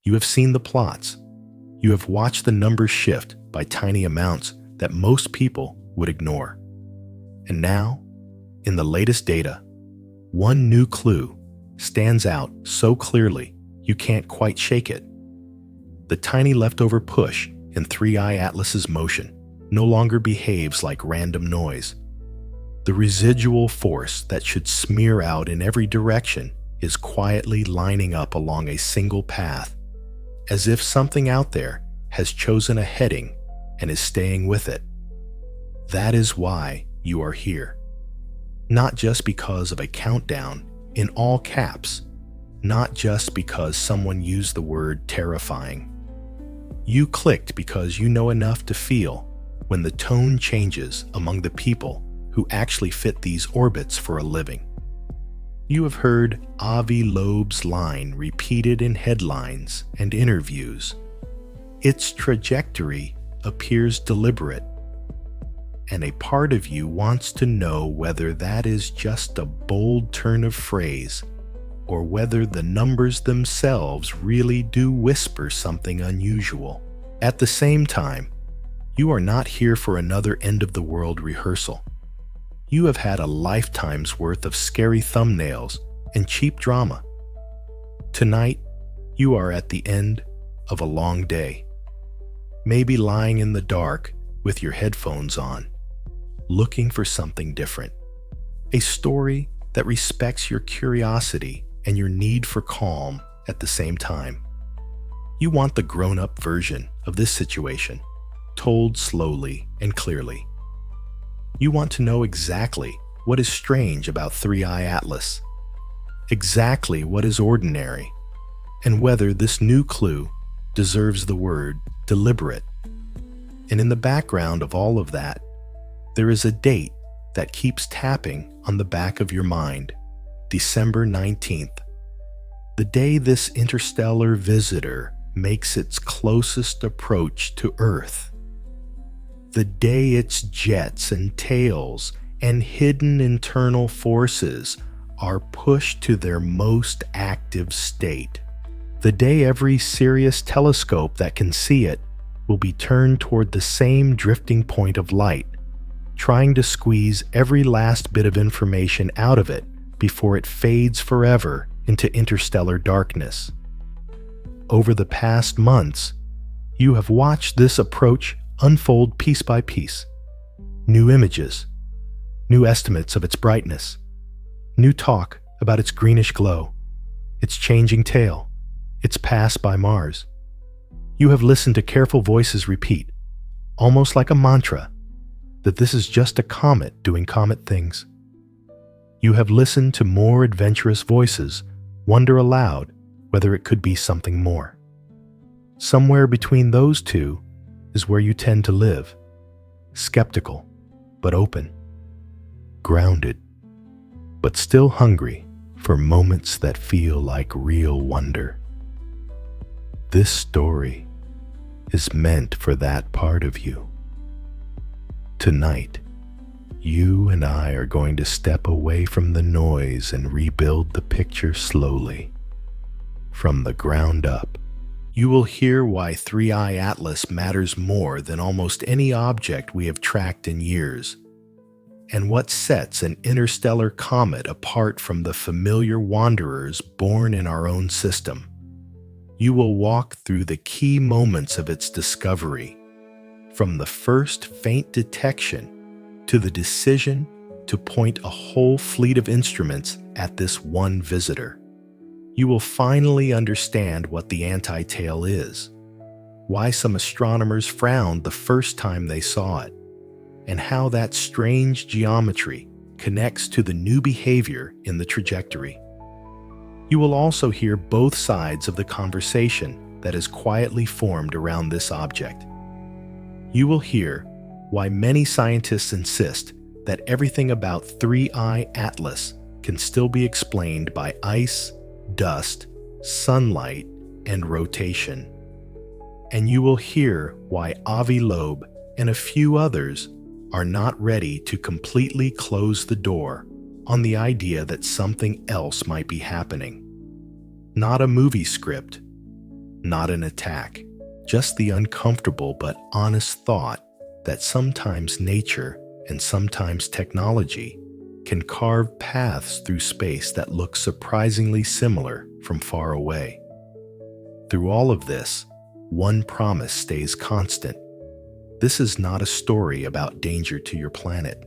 You have seen the plots. You have watched the numbers shift by tiny amounts that most people would ignore. And now, in the latest data, one new clue stands out so clearly you can't quite shake it. The tiny leftover push in 3I Atlas's motion no longer behaves like random noise. The residual force that should smear out in every direction is quietly lining up along a single path, as if something out there has chosen a heading and is staying with it. That is why you are here. Not just because of a countdown in all caps, not just because someone used the word terrifying. You clicked because you know enough to feel when the tone changes among the people who actually fit these orbits for a living. You have heard Avi Loeb's line repeated in headlines and interviews. Its trajectory appears deliberate, and a part of you wants to know whether that is just a bold turn of phrase or whether the numbers themselves really do whisper something unusual. At the same time, you are not here for another end-of-the-world rehearsal. You have had a lifetime's worth of scary thumbnails and cheap drama. Tonight, you are at the end of a long day. Maybe lying in the dark with your headphones on, looking for something different. A story that respects your curiosity and your need for calm at the same time. You want the grown-up version of this situation, told slowly and clearly. You want to know exactly what is strange about 3I Atlas, exactly what is ordinary, and whether this new clue deserves the word deliberate. And in the background of all of that, there is a date that keeps tapping on the back of your mind, December 19th, the day this interstellar visitor makes its closest approach to Earth. The day its jets and tails and hidden internal forces are pushed to their most active state. The day every serious telescope that can see it will be turned toward the same drifting point of light, trying to squeeze every last bit of information out of it before it fades forever into interstellar darkness. Over the past months, you have watched this approach unfold piece by piece. New images, new estimates of its brightness, new talk about its greenish glow, its changing tail, its pass by Mars. You have listened to careful voices repeat, almost like a mantra, that this is just a comet doing comet things. You have listened to more adventurous voices wonder aloud whether it could be something more. Somewhere between those two is where you tend to live, skeptical but open, grounded but still hungry for moments that feel like real wonder. This story is meant for that part of you. Tonight, you and I are going to step away from the noise and rebuild the picture slowly. From the ground up, you will hear why 3I Atlas matters more than almost any object we have tracked in years, and what sets an interstellar comet apart from the familiar wanderers born in our own system. You will walk through the key moments of its discovery, from the first faint detection to the decision to point a whole fleet of instruments at this one visitor. You will finally understand what the anti-tail is, why some astronomers frowned the first time they saw it, and how that strange geometry connects to the new behavior in the trajectory. You will also hear both sides of the conversation that has quietly formed around this object. You will hear why many scientists insist that everything about 3I Atlas can still be explained by ice, dust, sunlight, and rotation. And you will hear why Avi Loeb and a few others are not ready to completely close the door on the idea that something else might be happening. Not a movie script, not an attack, just the uncomfortable but honest thought that sometimes nature and sometimes technology can carve paths through space that look surprisingly similar from far away. Through all of this, one promise stays constant. This is not a story about danger to your planet.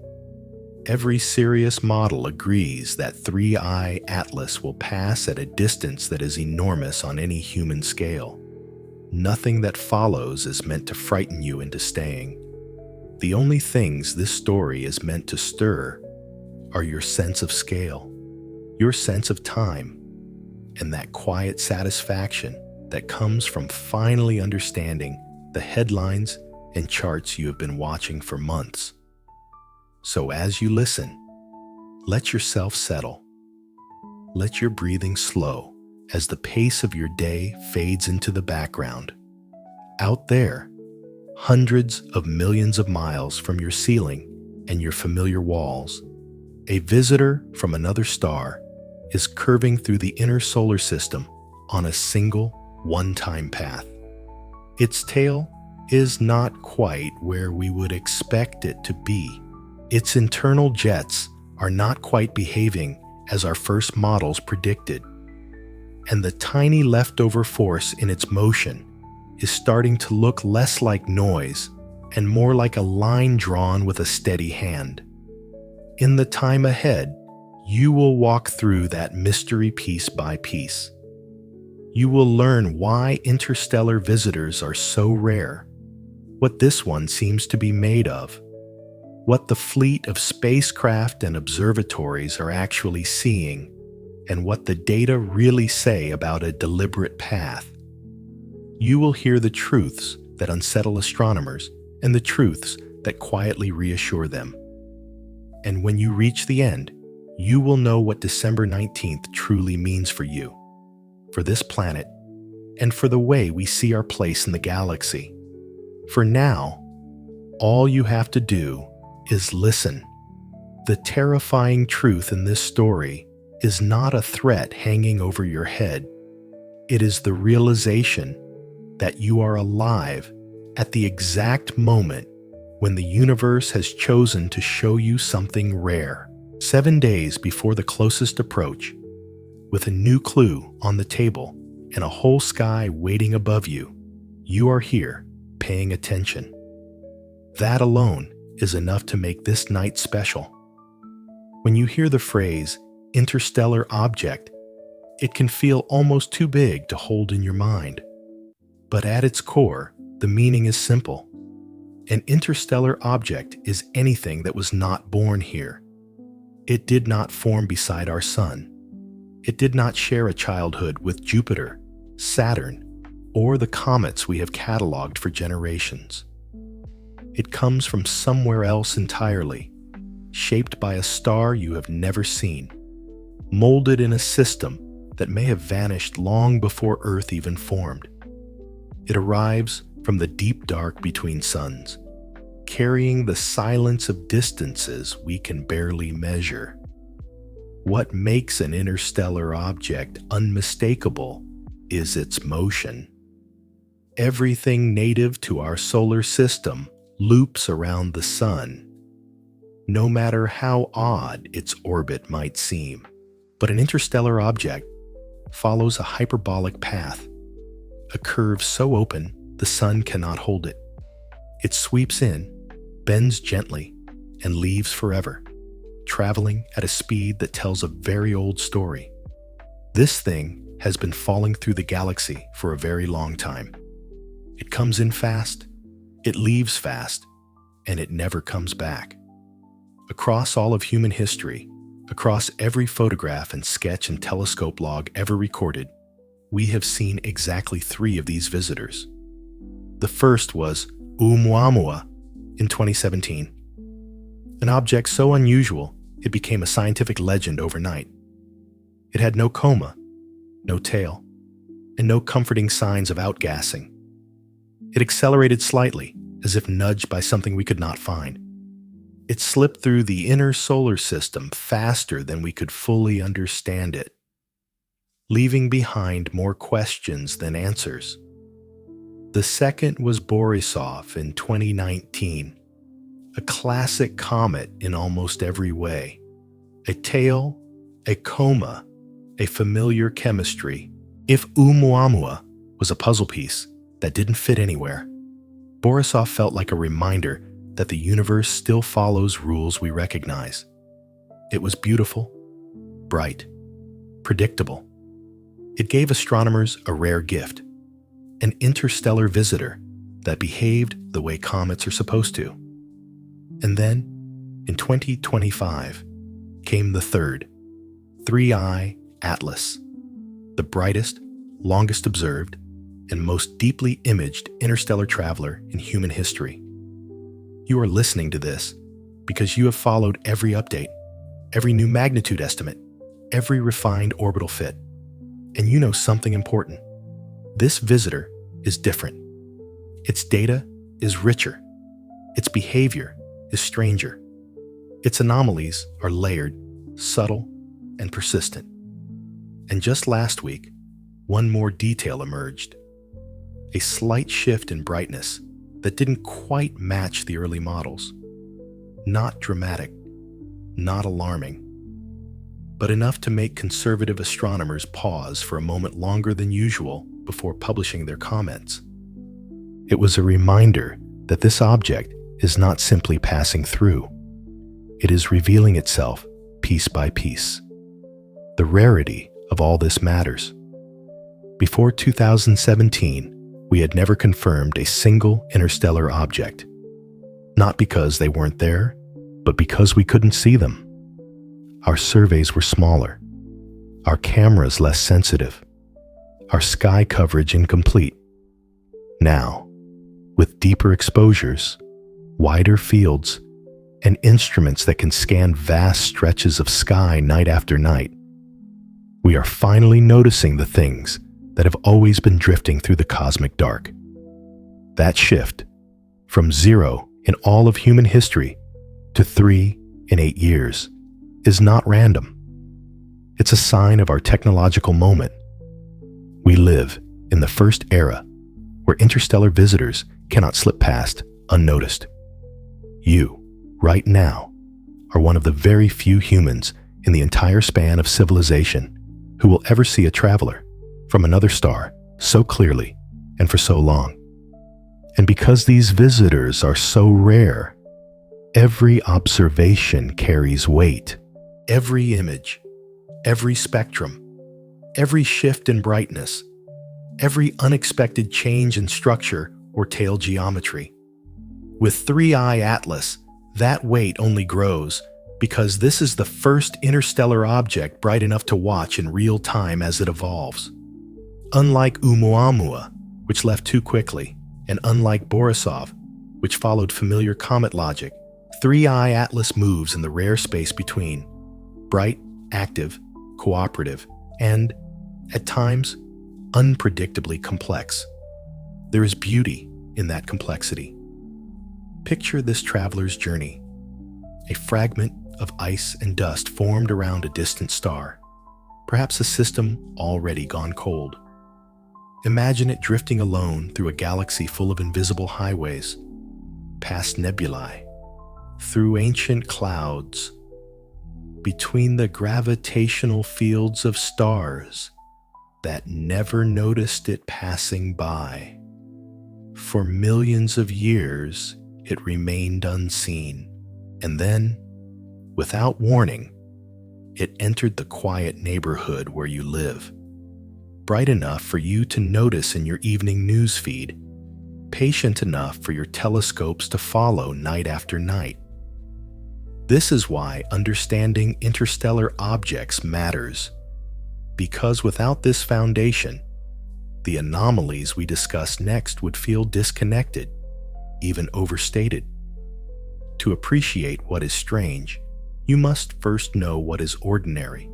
Every serious model agrees that 3I Atlas will pass at a distance that is enormous on any human scale. Nothing that follows is meant to frighten you into staying. The only things this story is meant to stir are your sense of scale, your sense of time, and that quiet satisfaction that comes from finally understanding the headlines and charts you have been watching for months. So as you listen, let yourself settle. Let your breathing slow as the pace of your day fades into the background. Out there, hundreds of millions of miles from your ceiling and your familiar walls, a visitor from another star is curving through the inner solar system on a single, one-time path. Its tail is not quite where we would expect it to be. Its internal jets are not quite behaving as our first models predicted, and the tiny leftover force in its motion is starting to look less like noise and more like a line drawn with a steady hand. In the time ahead, you will walk through that mystery piece by piece. You will learn why interstellar visitors are so rare, what this one seems to be made of, what the fleet of spacecraft and observatories are actually seeing, and what the data really say about a deliberate path. You will hear the truths that unsettle astronomers and the truths that quietly reassure them. And when you reach the end, you will know what December 19th truly means for you, for this planet, and for the way we see our place in the galaxy. For now, all you have to do is listen. The terrifying truth in this story is not a threat hanging over your head. It is the realization that you are alive at the exact moment when the universe has chosen to show you something rare. 7 days before the closest approach, with a new clue on the table and a whole sky waiting above you, you are here, paying attention. That alone is enough to make this night special. When you hear the phrase, interstellar object, it can feel almost too big to hold in your mind. But at its core, the meaning is simple. An interstellar object is anything that was not born here. It did not form beside our sun. It did not share a childhood with Jupiter, Saturn, or the comets we have cataloged for generations. It comes from somewhere else entirely, shaped by a star you have never seen, molded in a system that may have vanished long before Earth even formed. It arrives from the deep dark between suns, carrying the silence of distances we can barely measure. What makes an interstellar object unmistakable is its motion. Everything native to our solar system loops around the sun, no matter how odd its orbit might seem. But an interstellar object follows a hyperbolic path, a curve so open the sun cannot hold it. It sweeps in, bends gently, and leaves forever, traveling at a speed that tells a very old story. This thing has been falling through the galaxy for a very long time. It comes in fast, it leaves fast, and it never comes back. Across all of human history, across every photograph and sketch and telescope log ever recorded, we have seen exactly 3 of these visitors. The first was Oumuamua in 2017, an object so unusual it became a scientific legend overnight. It had no coma, no tail, and no comforting signs of outgassing. It accelerated slightly, as if nudged by something we could not find. It slipped through the inner solar system faster than we could fully understand it. leaving behind more questions than answers. The second was Borisov in 2019, a classic comet in almost every way. A tail, a coma, a familiar chemistry. If Oumuamua was a puzzle piece that didn't fit anywhere, Borisov felt like a reminder that the universe still follows rules we recognize. It was beautiful, bright, predictable. It gave astronomers a rare gift, an interstellar visitor that behaved the way comets are supposed to. And then, in 2025, came the third, 3I Atlas, the brightest, longest observed, and most deeply imaged interstellar traveler in human history. You are listening to this because you have followed every update, every new magnitude estimate, every refined orbital fit, and you know something important. This visitor is different. Its data is richer. Its behavior is stranger. Its anomalies are layered, subtle, and persistent. And just last week, one more detail emerged. A slight shift in brightness that didn't quite match the early models. Not dramatic, not alarming, but enough to make conservative astronomers pause for a moment longer than usual before publishing their comments. It was a reminder that this object is not simply passing through. It is revealing itself piece by piece. The rarity of all this matters. Before 2017, we had never confirmed a single interstellar object. Not because they weren't there, but because we couldn't see them. Our surveys were smaller, our cameras less sensitive, our sky coverage incomplete. Now, with deeper exposures, wider fields, and instruments that can scan vast stretches of sky night after night, we are finally noticing the things that have always been drifting through the cosmic dark. That shift, from 0 in all of human history to 3 in 8 years, is not random. It's a sign of our technological moment. We live in the first era where interstellar visitors cannot slip past unnoticed. You, right now, are one of the very few humans in the entire span of civilization who will ever see a traveler from another star so clearly and for so long. And because these visitors are so rare, every observation carries weight. Every image, every spectrum, every shift in brightness, every unexpected change in structure or tail geometry. With 3I Atlas, that weight only grows because this is the first interstellar object bright enough to watch in real time as it evolves. Unlike Oumuamua, which left too quickly, and unlike Borisov, which followed familiar comet logic, 3I Atlas moves in the rare space between bright, active, cooperative, and, at times, unpredictably complex. There is beauty in that complexity. Picture this traveler's journey, a fragment of ice and dust formed around a distant star, perhaps a system already gone cold. Imagine it drifting alone through a galaxy full of invisible highways, past nebulae, through ancient clouds, between the gravitational fields of stars that never noticed it passing by. For millions of years, it remained unseen, and then, without warning, it entered the quiet neighborhood where you live, bright enough for you to notice in your evening news feed, patient enough for your telescopes to follow night after night. This is why understanding interstellar objects matters, because without this foundation, the anomalies we discuss next would feel disconnected, even overstated. To appreciate what is strange, you must first know what is ordinary.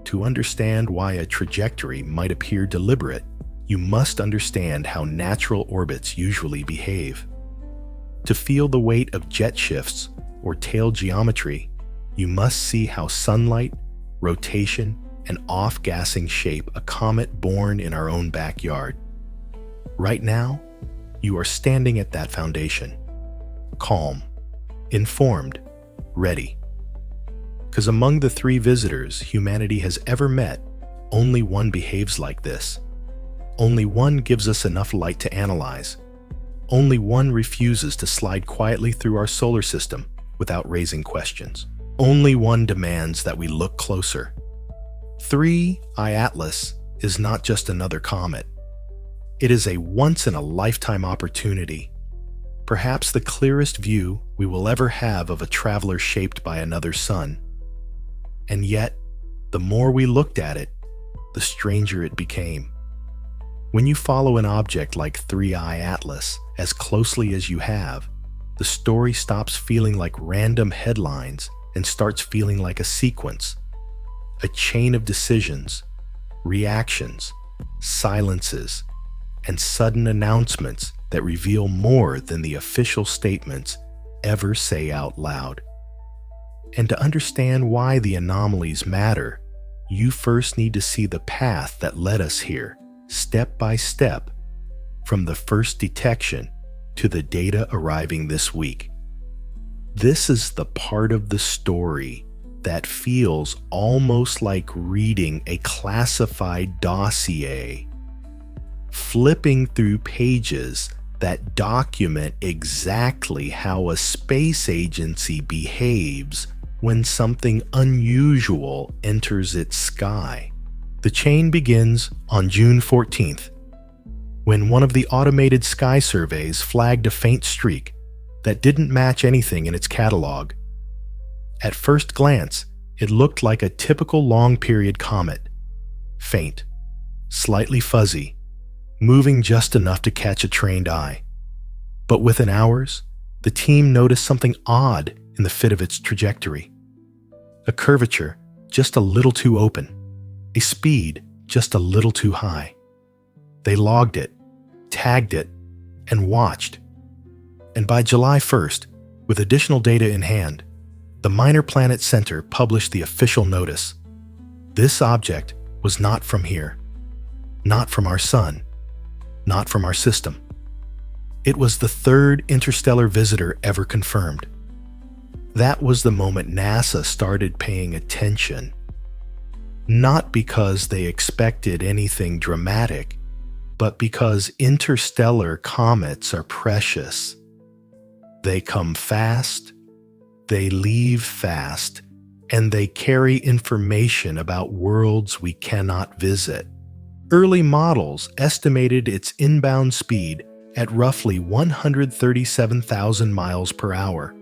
To understand why a trajectory might appear deliberate, you must understand how natural orbits usually behave. To feel the weight of jet shifts or tail geometry, you must see how sunlight, rotation, an off-gassing shape, a comet born in our own backyard. Right now, you are standing at that foundation, calm, informed, ready. Because among the 3 visitors humanity has ever met, only one behaves like this. Only one gives us enough light to analyze. Only one refuses to slide quietly through our solar system without raising questions. Only one demands that we look closer. 3I Atlas is not just another comet. It is a once-in-a-lifetime opportunity, perhaps the clearest view we will ever have of a traveler shaped by another sun. And yet, the more we looked at it, the stranger it became. When you follow an object like 3I Atlas as closely as you have, the story stops feeling like random headlines and starts feeling like a sequence, a chain of decisions, reactions, silences, and sudden announcements that reveal more than the official statements ever say out loud. And to understand why the anomalies matter, you first need to see the path that led us here, step by step, from the first detection to the data arriving this week. This is the part of the story that feels almost like reading a classified dossier, flipping through pages that document exactly how a space agency behaves when something unusual enters its sky. The chain begins on June 14th, when one of the automated sky surveys flagged a faint streak that didn't match anything in its catalog. At first glance, it looked like a typical long-period comet. Faint, slightly fuzzy, moving just enough to catch a trained eye. But within hours, the team noticed something odd in the fit of its trajectory. A curvature just a little too open, a speed just a little too high. They logged it, tagged it, and watched. And by July 1st, with additional data in hand, the Minor Planet Center published the official notice. This object was not from here, not from our sun, not from our system. It was the 3rd interstellar visitor ever confirmed. That was the moment NASA started paying attention. Not because they expected anything dramatic, but because interstellar comets are precious. They come fast, they leave fast, and they carry information about worlds we cannot visit. Early models estimated its inbound speed at roughly 137,000 miles per hour,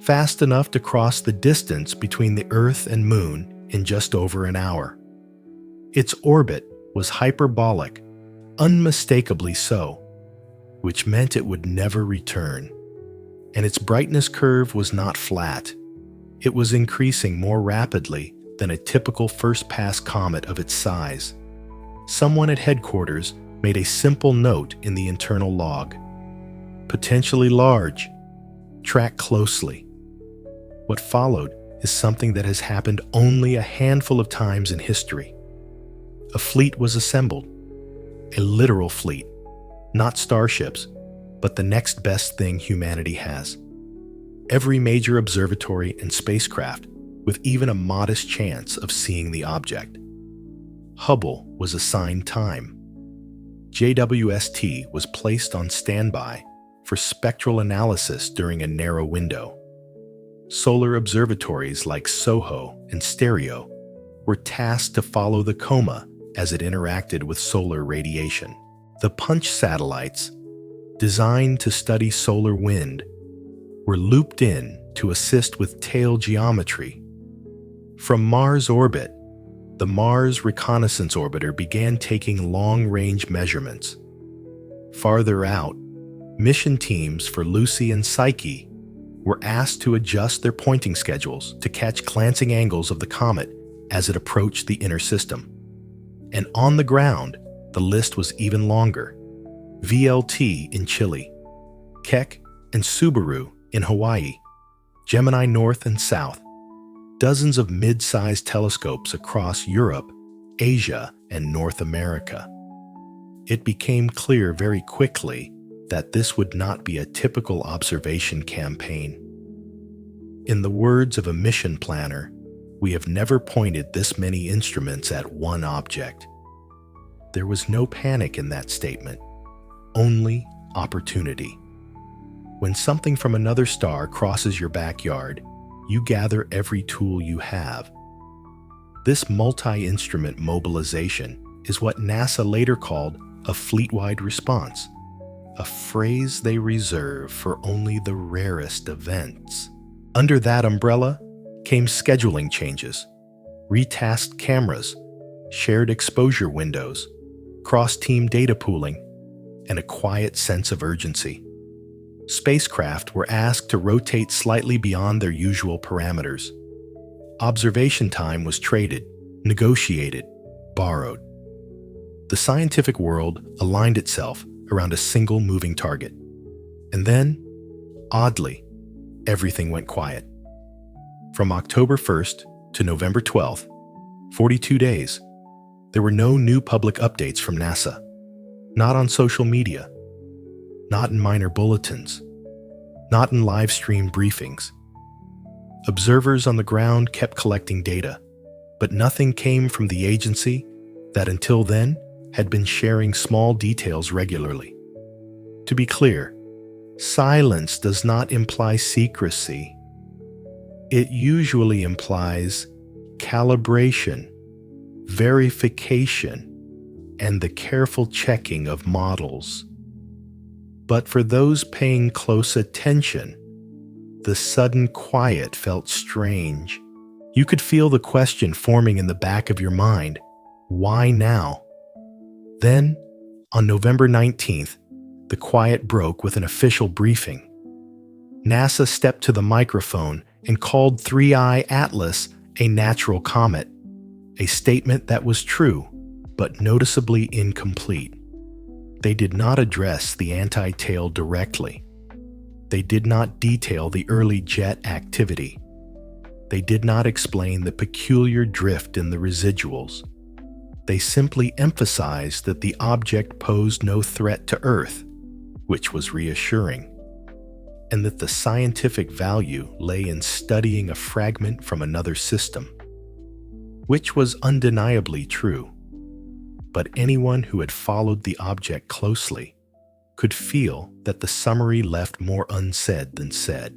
fast enough to cross the distance between the Earth and Moon in just over an hour. Its orbit was hyperbolic, unmistakably so, which meant it would never return. And its brightness curve was not flat. It was increasing more rapidly than a typical first-pass comet of its size. Someone at headquarters made a simple note in the internal log. Potentially large. Track closely. What followed is something that has happened only a handful of times in history. A fleet was assembled. A literal fleet. Not starships, but the next best thing humanity has. Every major observatory and spacecraft with even a modest chance of seeing the object. Hubble was assigned time. JWST was placed on standby for spectral analysis during a narrow window. Solar observatories like SOHO and Stereo were tasked to follow the coma as it interacted with solar radiation. The Punch satellites, designed to study solar wind, were looped in to assist with tail geometry. From Mars orbit, the Mars Reconnaissance Orbiter began taking long-range measurements. Farther out, mission teams for Lucy and Psyche were asked to adjust their pointing schedules to catch glancing angles of the comet as it approached the inner system. And on the ground, the list was even longer. VLT in Chile, Keck and Subaru in Hawaii, Gemini North and South, dozens of mid-sized telescopes across Europe, Asia, and North America. It became clear very quickly that this would not be a typical observation campaign. In the words of a mission planner, "We have never pointed this many instruments at one object." There was no panic in that statement, only opportunity. When something from another star crosses your backyard, you gather every tool you have. This multi-instrument mobilization is what NASA later called a fleetwide response, a phrase they reserve for only the rarest events. Under that umbrella came scheduling changes, retasked cameras, shared exposure windows, cross-team data pooling, and a quiet sense of urgency. Spacecraft were asked to rotate slightly beyond their usual parameters. Observation time was traded, negotiated, borrowed. The scientific world aligned itself around a single moving target. And then, oddly, everything went quiet. From October 1st to November 12th, 42 days, there were no new public updates from NASA. Not on social media, not in minor bulletins, not in live-stream briefings. Observers on the ground kept collecting data, but nothing came from the agency that until then had been sharing small details regularly. To be clear, silence does not imply secrecy. It usually implies calibration, verification, and the careful checking of models. But for those paying close attention, the sudden quiet felt strange. You could feel the question forming in the back of your mind, why now? Then, on November 19th, the quiet broke with an official briefing. NASA stepped to the microphone and called 3I Atlas a natural comet, a statement that was true, but noticeably incomplete. They did not address the anti-tail directly. They did not detail the early jet activity. They did not explain the peculiar drift in the residuals. They simply emphasized that the object posed no threat to Earth, which was reassuring, and that the scientific value lay in studying a fragment from another system, which was undeniably true. But anyone who had followed the object closely could feel that the summary left more unsaid than said.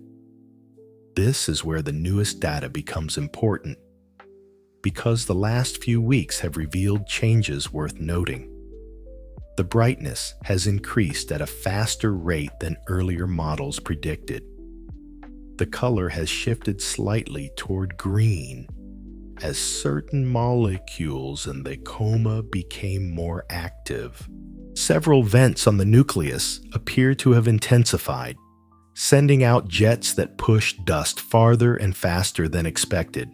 This is where the newest data becomes important, because the last few weeks have revealed changes worth noting. The brightness has increased at a faster rate than earlier models predicted. The color has shifted slightly toward green as certain molecules in the coma became more active. Several vents on the nucleus appear to have intensified, sending out jets that push dust farther and faster than expected.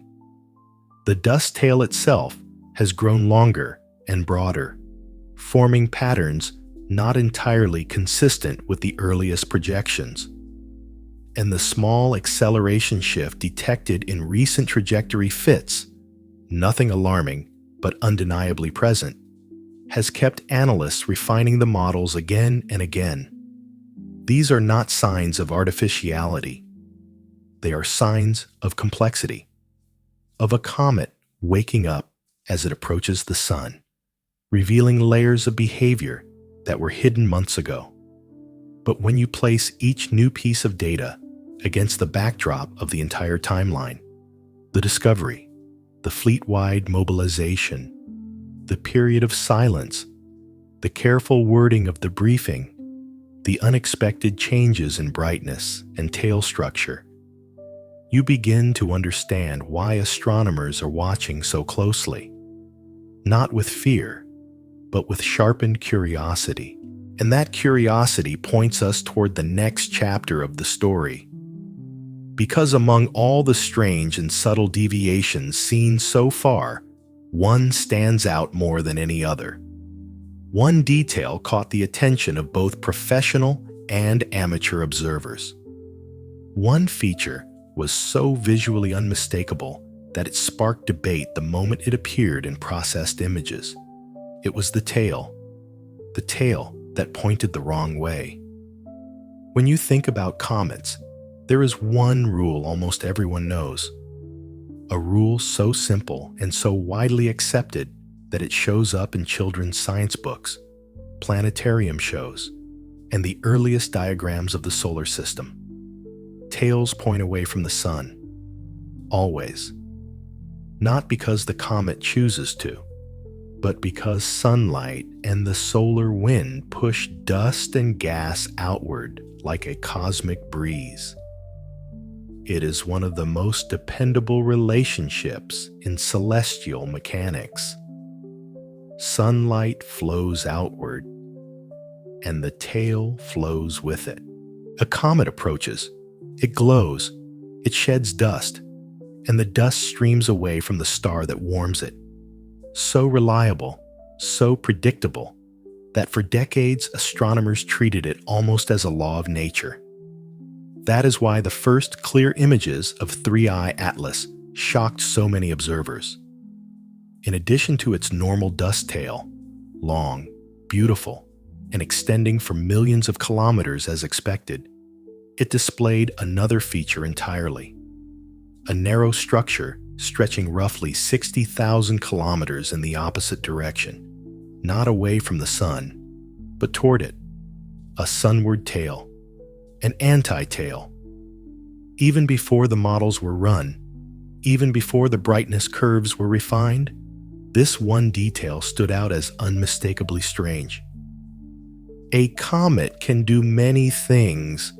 The dust tail itself has grown longer and broader, forming patterns not entirely consistent with the earliest projections. And the small acceleration shift detected in recent trajectory fits, nothing alarming but undeniably present, has kept analysts refining the models again and again. These are not signs of artificiality. They are signs of complexity, of a comet waking up as it approaches the sun, revealing layers of behavior that were hidden months ago. But when you place each new piece of data against the backdrop of the entire timeline, the discovery, the fleetwide mobilization, the period of silence, the careful wording of the briefing, the unexpected changes in brightness and tail structure, you begin to understand why astronomers are watching so closely, not with fear, but with sharpened curiosity. And that curiosity points us toward the next chapter of the story. Because among all the strange and subtle deviations seen so far, one stands out more than any other. One detail caught the attention of both professional and amateur observers. One feature was so visually unmistakable that it sparked debate the moment it appeared in processed images. It was the tail that pointed the wrong way. When you think about comets, there is one rule almost everyone knows. A rule so simple and so widely accepted that it shows up in children's science books, planetarium shows, and the earliest diagrams of the solar system. Tails point away from the sun. Always. Not because the comet chooses to, but because sunlight and the solar wind push dust and gas outward like a cosmic breeze. It is one of the most dependable relationships in celestial mechanics. Sunlight flows outward, and the tail flows with it. A comet approaches. It glows. It sheds dust, and the dust streams away from the star that warms it. So reliable, so predictable, that for decades astronomers treated it almost as a law of nature. That is why the first clear images of 3I Atlas shocked so many observers. In addition to its normal dust tail, long, beautiful, and extending for millions of kilometers as expected, it displayed another feature entirely. A narrow structure stretching roughly 60,000 kilometers in the opposite direction, not away from the sun, but toward it. A sunward tail, an anti-tail. Even before the models were run, even before the brightness curves were refined, this one detail stood out as unmistakably strange. A comet can do many things,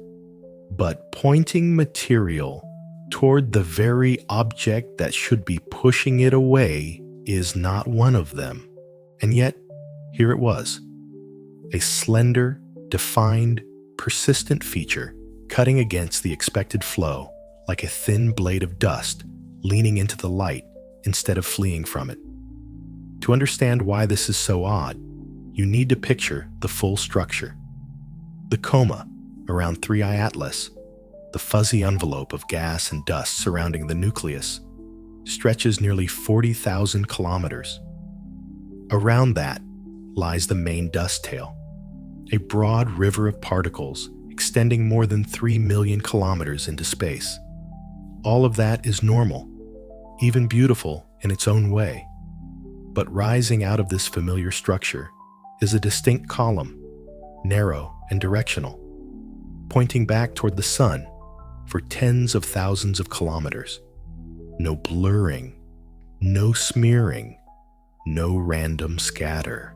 but pointing material toward the very object that should be pushing it away is not one of them. And yet, here it was. A slender, defined, persistent feature cutting against the expected flow like a thin blade of dust leaning into the light instead of fleeing from it. To understand why this is so odd, you need to picture the full structure. The coma around 3I Atlas, the fuzzy envelope of gas and dust surrounding the nucleus, stretches nearly 40,000 kilometers. Around that lies the main dust tail, a broad river of particles extending more than 3 million kilometers into space. All of that is normal, even beautiful in its own way. But rising out of this familiar structure is a distinct column, narrow and directional, pointing back toward the sun for tens of thousands of kilometers. No blurring, no smearing, no random scatter.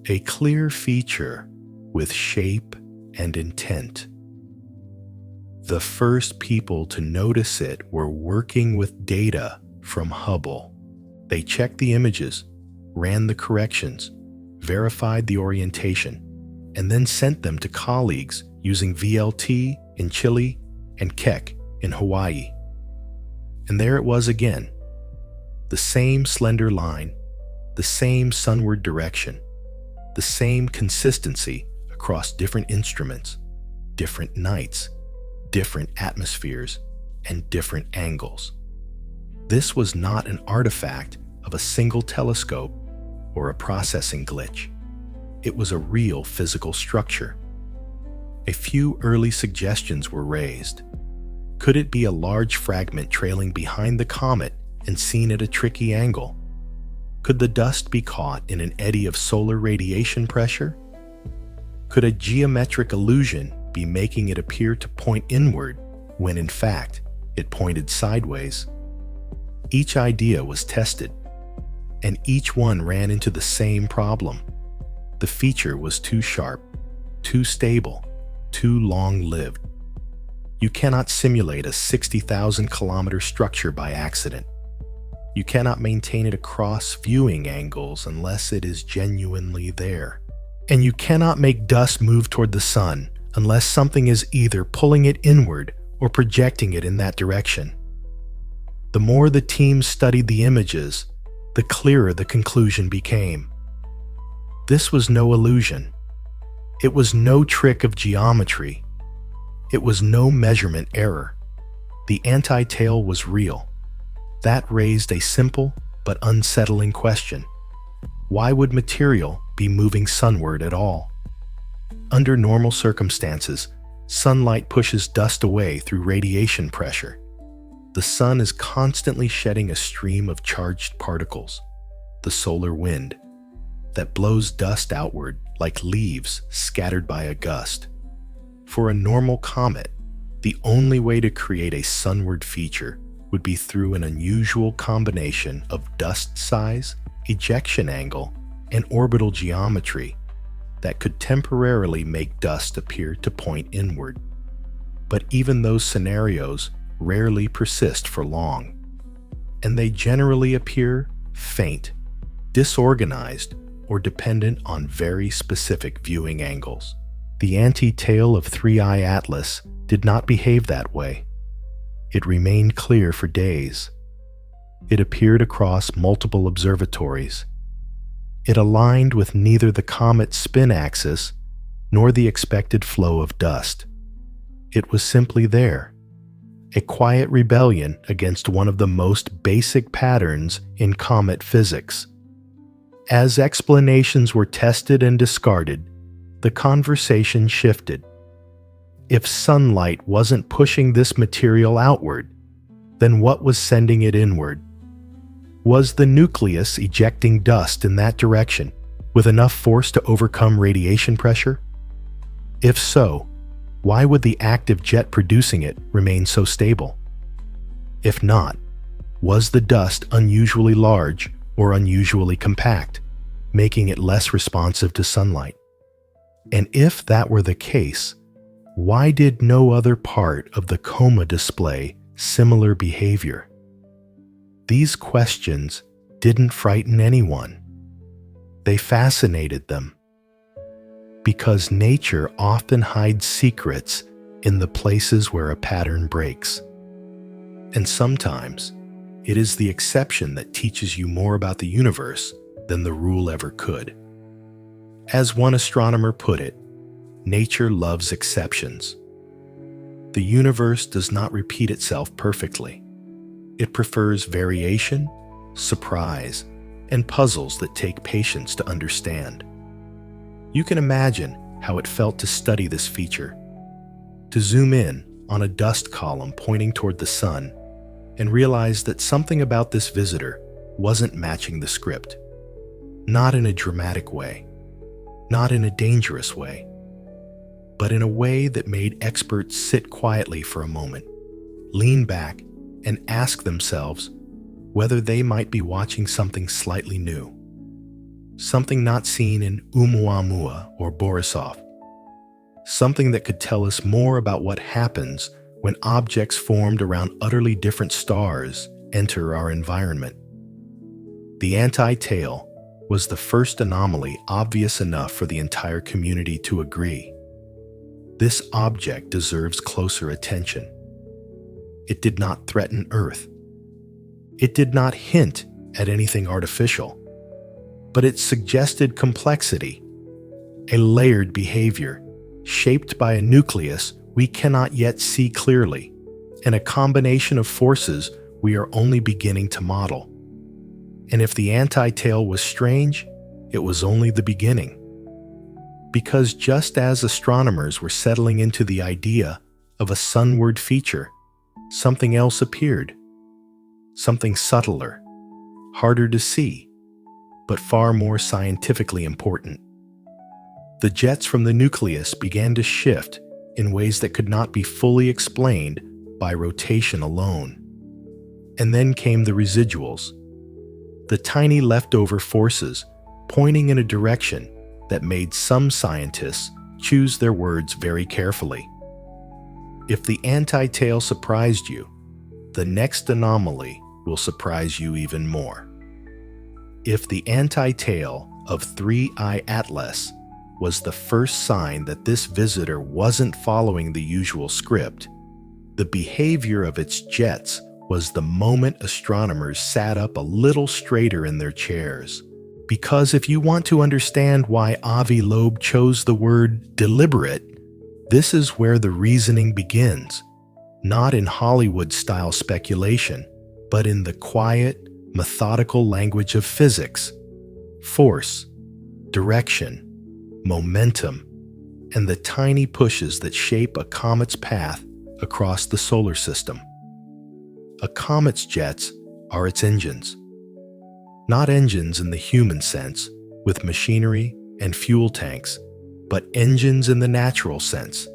A clear feature with shape and intent. The first people to notice it were working with data from Hubble. They checked the images, ran the corrections, verified the orientation, and then sent them to colleagues using VLT in Chile and Keck in Hawaii. And there it was again. The same slender line, the same sunward direction, the same consistency across different instruments, different nights, different atmospheres, and different angles. This was not an artifact of a single telescope or a processing glitch. It was a real physical structure. A few early suggestions were raised. Could it be a large fragment trailing behind the comet and seen at a tricky angle? Could the dust be caught in an eddy of solar radiation pressure? Could a geometric illusion be making it appear to point inward when in fact it pointed sideways? Each idea was tested, and each one ran into the same problem. The feature was too sharp, too stable, too long-lived. You cannot simulate a 60,000 kilometer structure by accident. You cannot maintain it across viewing angles unless it is genuinely there. And you cannot make dust move toward the sun unless something is either pulling it inward or projecting it in that direction. The more the team studied the images, the clearer the conclusion became. This was no illusion. It was no trick of geometry. It was no measurement error. The anti-tail was real. That raised a simple but unsettling question. Why would material be moving sunward at all? Under normal circumstances, sunlight pushes dust away through radiation pressure. The sun is constantly shedding a stream of charged particles, the solar wind, that blows dust outward like leaves scattered by a gust. For a normal comet, the only way to create a sunward feature would be through an unusual combination of dust size, ejection angle, and orbital geometry that could temporarily make dust appear to point inward. But even those scenarios rarely persist for long, and they generally appear faint, disorganized, or dependent on very specific viewing angles. The anti-tail of 3I Atlas did not behave that way. It remained clear for days. It appeared across multiple observatories. It aligned with neither the comet's spin axis nor the expected flow of dust. It was simply there, a quiet rebellion against one of the most basic patterns in comet physics. As explanations were tested and discarded, the conversation shifted. If sunlight wasn't pushing this material outward, then what was sending it inward? Was the nucleus ejecting dust in that direction with enough force to overcome radiation pressure? If so, why would the active jet producing it remain so stable? If not, was the dust unusually large or unusually compact, making it less responsive to sunlight? And if that were the case, why did no other part of the coma display similar behavior? These questions didn't frighten anyone. They fascinated them. Because nature often hides secrets in the places where a pattern breaks. And sometimes, it is the exception that teaches you more about the universe than the rule ever could. As one astronomer put it, nature loves exceptions. The universe does not repeat itself perfectly. It prefers variation, surprise, and puzzles that take patience to understand. You can imagine how it felt to study this feature, to zoom in on a dust column pointing toward the sun and realize that something about this visitor wasn't matching the script. Not in a dramatic way, not in a dangerous way, but in a way that made experts sit quietly for a moment, lean back, and ask themselves whether they might be watching something slightly new. Something not seen in Oumuamua or Borisov. Something that could tell us more about what happens when objects formed around utterly different stars enter our environment. The anti-tail was the first anomaly obvious enough for the entire community to agree. This object deserves closer attention. It did not threaten Earth. It did not hint at anything artificial. But it suggested complexity, a layered behavior, shaped by a nucleus we cannot yet see clearly, and a combination of forces we are only beginning to model. And if the anti-tail was strange, it was only the beginning. Because just as astronomers were settling into the idea of a sunward feature, something else appeared. Something subtler, harder to see, but far more scientifically important. The jets from the nucleus began to shift in ways that could not be fully explained by rotation alone. And then came the residuals, the tiny leftover forces pointing in a direction that made some scientists choose their words very carefully. If the anti-tail surprised you, the next anomaly will surprise you even more. If the anti-tail of 3I Atlas was the first sign that this visitor wasn't following the usual script, the behavior of its jets was the moment astronomers sat up a little straighter in their chairs. Because if you want to understand why Avi Loeb chose the word deliberate, this is where the reasoning begins, not in Hollywood-style speculation, but in the quiet, methodical language of physics: force, direction, momentum, and the tiny pushes that shape a comet's path across the solar system. A comet's jets are its engines. Not engines in the human sense, with machinery and fuel tanks, but engines in the natural sense.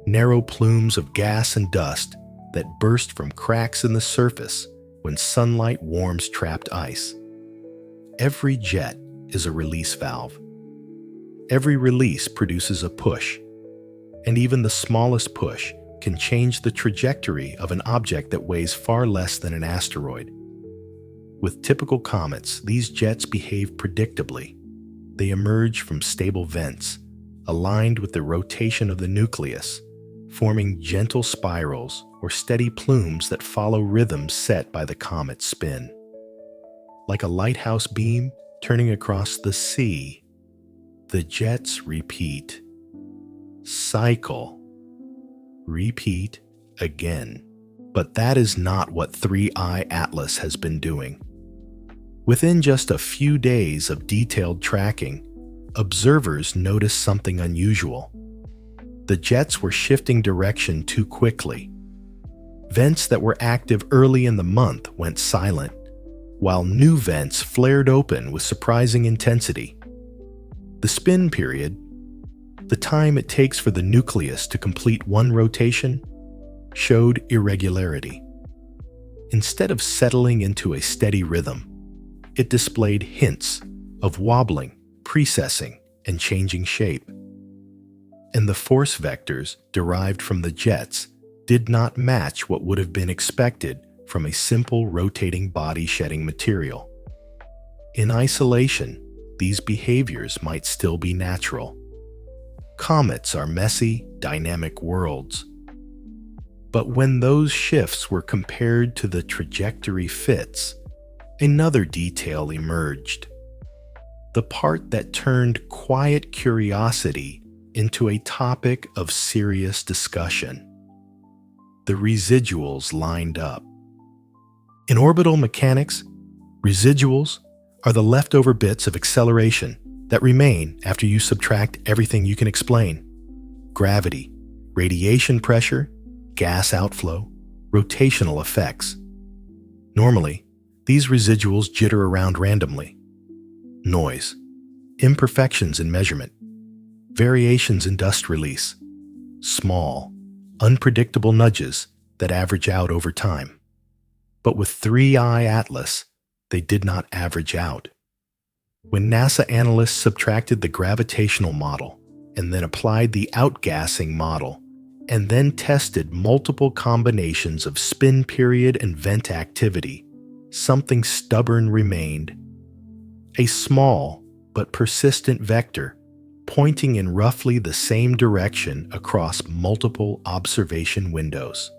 Narrow plumes of gas and dust that burst from cracks in the surface when sunlight warms trapped ice. Every jet is a release valve. Every release produces a push, and even the smallest push can change the trajectory of an object that weighs far less than an asteroid. With typical comets, these jets behave predictably. They emerge from stable vents, aligned with the rotation of the nucleus, forming gentle spirals or steady plumes that follow rhythms set by the comet's spin. Like a lighthouse beam turning across the sea, the jets repeat, cycle, repeat again. But that is not what 3I Atlas has been doing. Within just a few days of detailed tracking, observers noticed something unusual. The jets were shifting direction too quickly. Vents that were active early in the month went silent, while new vents flared open with surprising intensity. The spin period, the time it takes for the nucleus to complete one rotation, showed irregularity. Instead of settling into a steady rhythm, it displayed hints of wobbling, precessing, and changing shape. And the force vectors derived from the jets did not match what would have been expected from a simple rotating body shedding material. In isolation, these behaviors might still be natural. Comets are messy, dynamic worlds. But when those shifts were compared to the trajectory fits, another detail emerged. The part that turned quiet curiosity into a topic of serious discussion. The residuals lined up. In orbital mechanics, residuals are the leftover bits of acceleration that remain after you subtract everything you can explain: gravity, radiation pressure, gas outflow, rotational effects. Normally, these residuals jitter around randomly. Noise, imperfections in measurement, variations in dust release, small, unpredictable nudges that average out over time. But with 3I Atlas, they did not average out. When NASA analysts subtracted the gravitational model and then applied the outgassing model, and then tested multiple combinations of spin period and vent activity, something stubborn remained. A small but persistent vector pointing in roughly the same direction across multiple observation windows.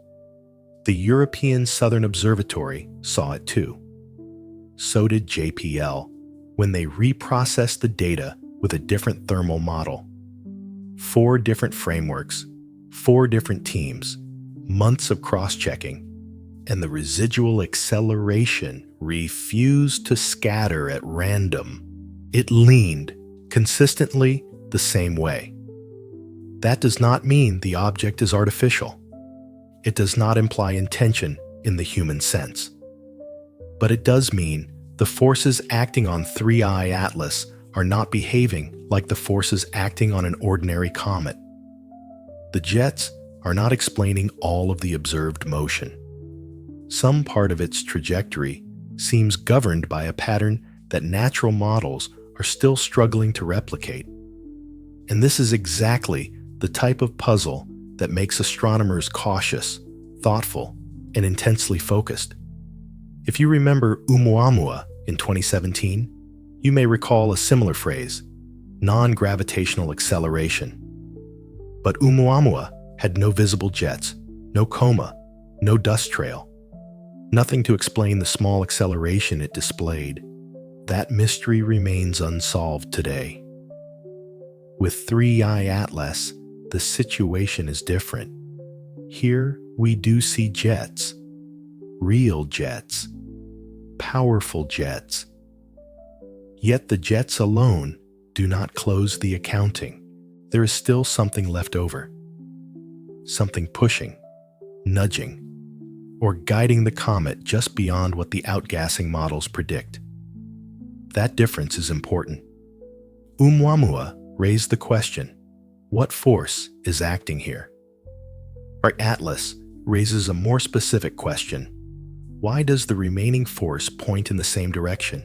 The European Southern Observatory saw it too. So did JPL when they reprocessed the data with a different thermal model. 4 different frameworks, 4 different teams, months of cross-checking, and the residual acceleration refused to scatter at random. It leaned consistently the same way. That does not mean the object is artificial. It does not imply intention in the human sense. But it does mean the forces acting on 3I Atlas are not behaving like the forces acting on an ordinary comet. The jets are not explaining all of the observed motion. Some part of its trajectory seems governed by a pattern that natural models are still struggling to replicate. And this is exactly the type of puzzle that makes astronomers cautious, thoughtful, and intensely focused. If you remember Oumuamua in 2017, you may recall a similar phrase, non-gravitational acceleration. But Oumuamua had no visible jets, no coma, no dust trail. Nothing to explain the small acceleration it displayed. That mystery remains unsolved today. With 3I Atlas, the situation is different. Here we do see jets, real jets, powerful jets. Yet the jets alone do not close the accounting. There is still something left over. Something pushing, nudging, or guiding the comet just beyond what the outgassing models predict. That difference is important. Oumuamua raised the question, what force is acting here? Our atlas raises a more specific question. Why does the remaining force point in the same direction?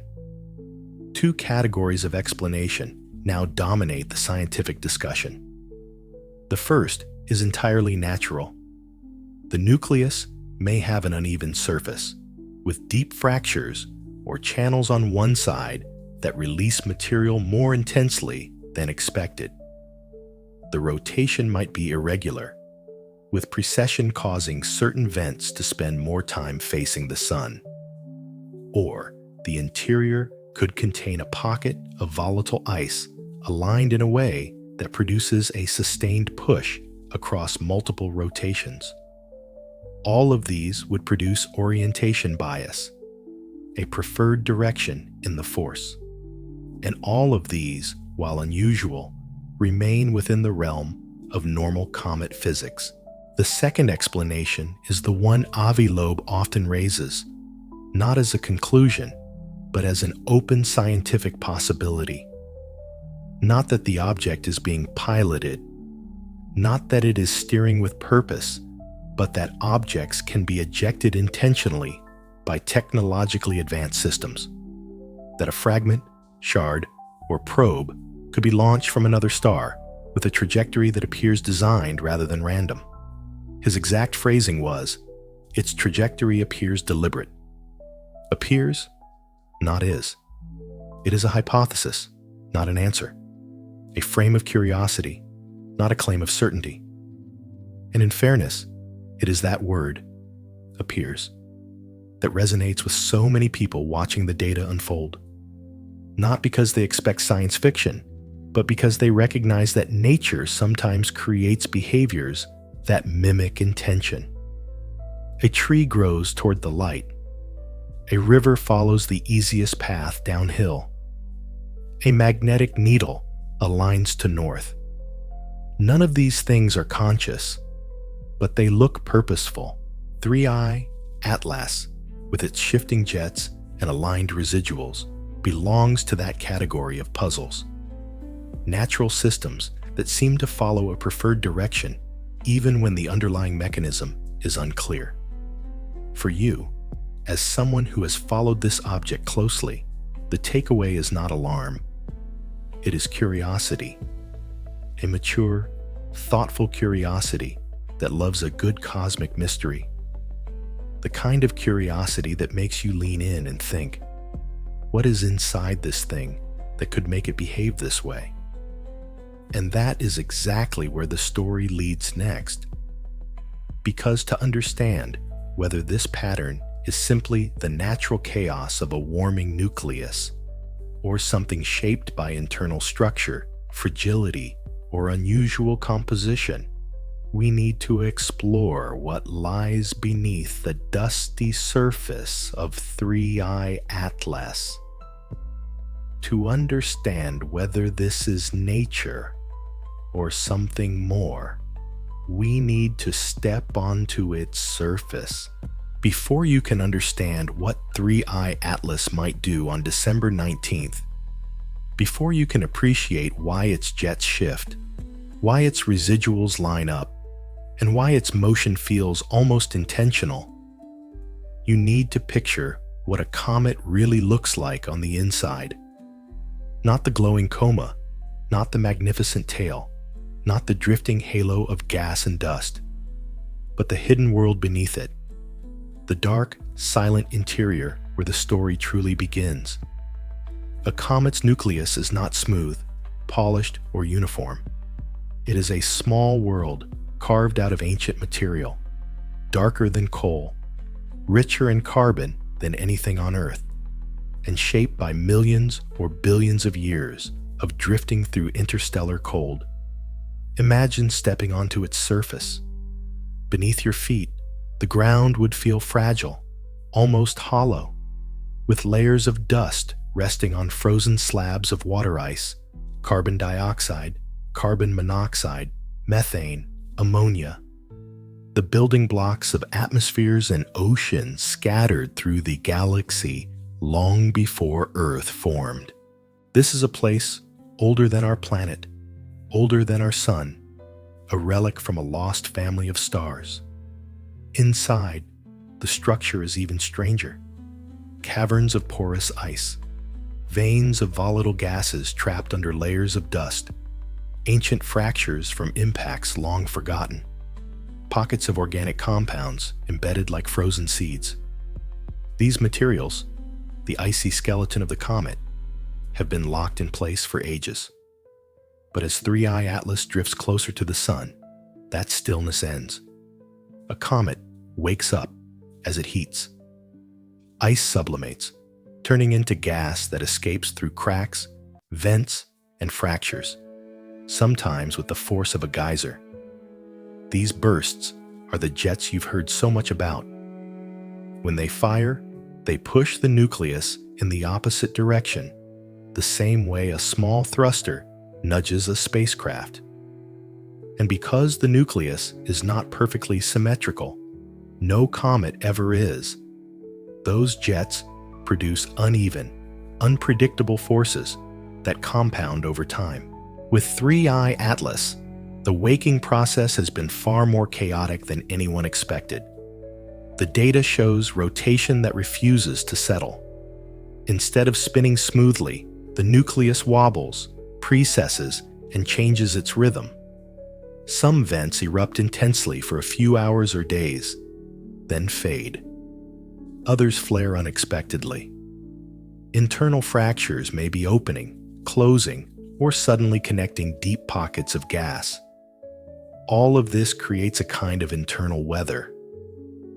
Two categories of explanation now dominate the scientific discussion. The first is entirely natural. The nucleus may have an uneven surface, with deep fractures or channels on one side that release material more intensely than expected. The rotation might be irregular, with precession causing certain vents to spend more time facing the sun. Or the interior could contain a pocket of volatile ice aligned in a way that produces a sustained push across multiple rotations. All of these would produce orientation bias, a preferred direction in the force. And all of these, while unusual, remain within the realm of normal comet physics. The second explanation is the one Avi Loeb often raises, not as a conclusion, but as an open scientific possibility. Not that the object is being piloted, not that it is steering with purpose, but that objects can be ejected intentionally by technologically advanced systems. That a fragment, shard, or probe could be launched from another star with a trajectory that appears designed rather than random. His exact phrasing was, its trajectory appears deliberate. Appears, not is. It is a hypothesis, not an answer. A frame of curiosity, not a claim of certainty. And in fairness, it is that word, appears, that resonates with so many people watching the data unfold. Not because they expect science fiction, but because they recognize that nature sometimes creates behaviors that mimic intention. A tree grows toward the light. A river follows the easiest path downhill. A magnetic needle aligns to north. None of these things are conscious, but they look purposeful. 3i Atlas, with its shifting jets and aligned residuals, belongs to that category of puzzles. Natural systems that seem to follow a preferred direction even when the underlying mechanism is unclear. For you, as someone who has followed this object closely, the takeaway is not alarm. It is curiosity. A mature, thoughtful curiosity that loves a good cosmic mystery. The kind of curiosity that makes you lean in and think, what is inside this thing that could make it behave this way? And that is exactly where the story leads next. Because to understand whether this pattern is simply the natural chaos of a warming nucleus, or something shaped by internal structure, fragility, or unusual composition, we need to explore what lies beneath the dusty surface of 3i Atlas. To understand whether this is nature or something more, we need to step onto its surface. Before you can understand what 3i Atlas might do on December 19th, before you can appreciate why its jets shift, why its residuals line up, and why its motion feels almost intentional, you need to picture what a comet really looks like on the inside. Not the glowing coma, not the magnificent tail, not the drifting halo of gas and dust, but the hidden world beneath it. The dark, silent interior where the story truly begins. A comet's nucleus is not smooth, polished, or uniform. It is a small world carved out of ancient material, darker than coal, richer in carbon than anything on Earth, and shaped by millions or billions of years of drifting through interstellar cold. Imagine stepping onto its surface. Beneath your feet, the ground would feel fragile, almost hollow, with layers of dust resting on frozen slabs of water ice, carbon dioxide, carbon monoxide, methane, ammonia, the building blocks of atmospheres and oceans scattered through the galaxy long before Earth formed. This is a place older than our planet, older than our sun, a relic from a lost family of stars. Inside, the structure is even stranger. Caverns of porous ice, veins of volatile gases trapped under layers of dust, ancient fractures from impacts long forgotten, pockets of organic compounds embedded like frozen seeds. These materials, the icy skeleton of the comet, have been locked in place for ages. But as 3I Atlas drifts closer to the sun, that stillness ends. A comet wakes up as it heats. Ice sublimates, turning into gas that escapes through cracks, vents, and fractures, sometimes with the force of a geyser. These bursts are the jets you've heard so much about. When they fire, they push the nucleus in the opposite direction, the same way a small thruster nudges a spacecraft. And because the nucleus is not perfectly symmetrical, no comet ever is, those jets produce uneven, unpredictable forces that compound over time. With 3I Atlas, the waking process has been far more chaotic than anyone expected. The data shows rotation that refuses to settle. Instead of spinning smoothly, the nucleus wobbles, precesses, and changes its rhythm. Some vents erupt intensely for a few hours or days, then fade. Others flare unexpectedly. Internal fractures may be opening, closing, or suddenly connecting deep pockets of gas. All of this creates a kind of internal weather,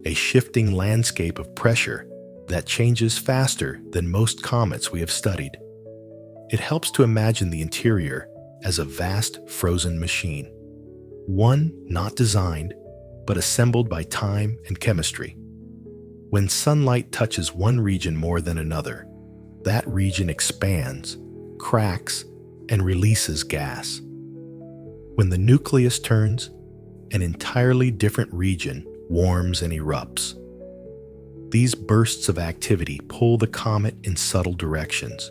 a shifting landscape of pressure that changes faster than most comets we have studied. It helps to imagine the interior as a vast frozen machine, one not designed, but assembled by time and chemistry. When sunlight touches one region more than another, that region expands, cracks, and releases gas. When the nucleus turns, an entirely different region warms and erupts. These bursts of activity pull the comet in subtle directions,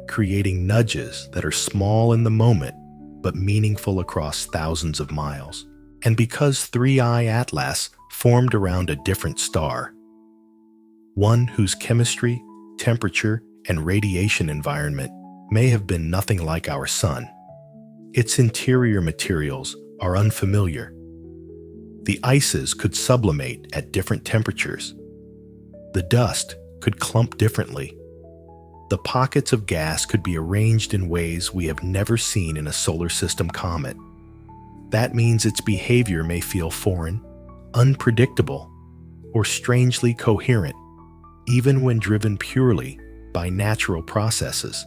creating nudges that are small in the moment but meaningful across thousands of miles. And because 3I Atlas formed around a different star, one whose chemistry, temperature, and radiation environment may have been nothing like our sun, its interior materials are unfamiliar. The ices could sublimate at different temperatures. The dust could clump differently. The pockets of gas could be arranged in ways we have never seen in a solar system comet. That means its behavior may feel foreign, unpredictable, or strangely coherent, even when driven purely by natural processes.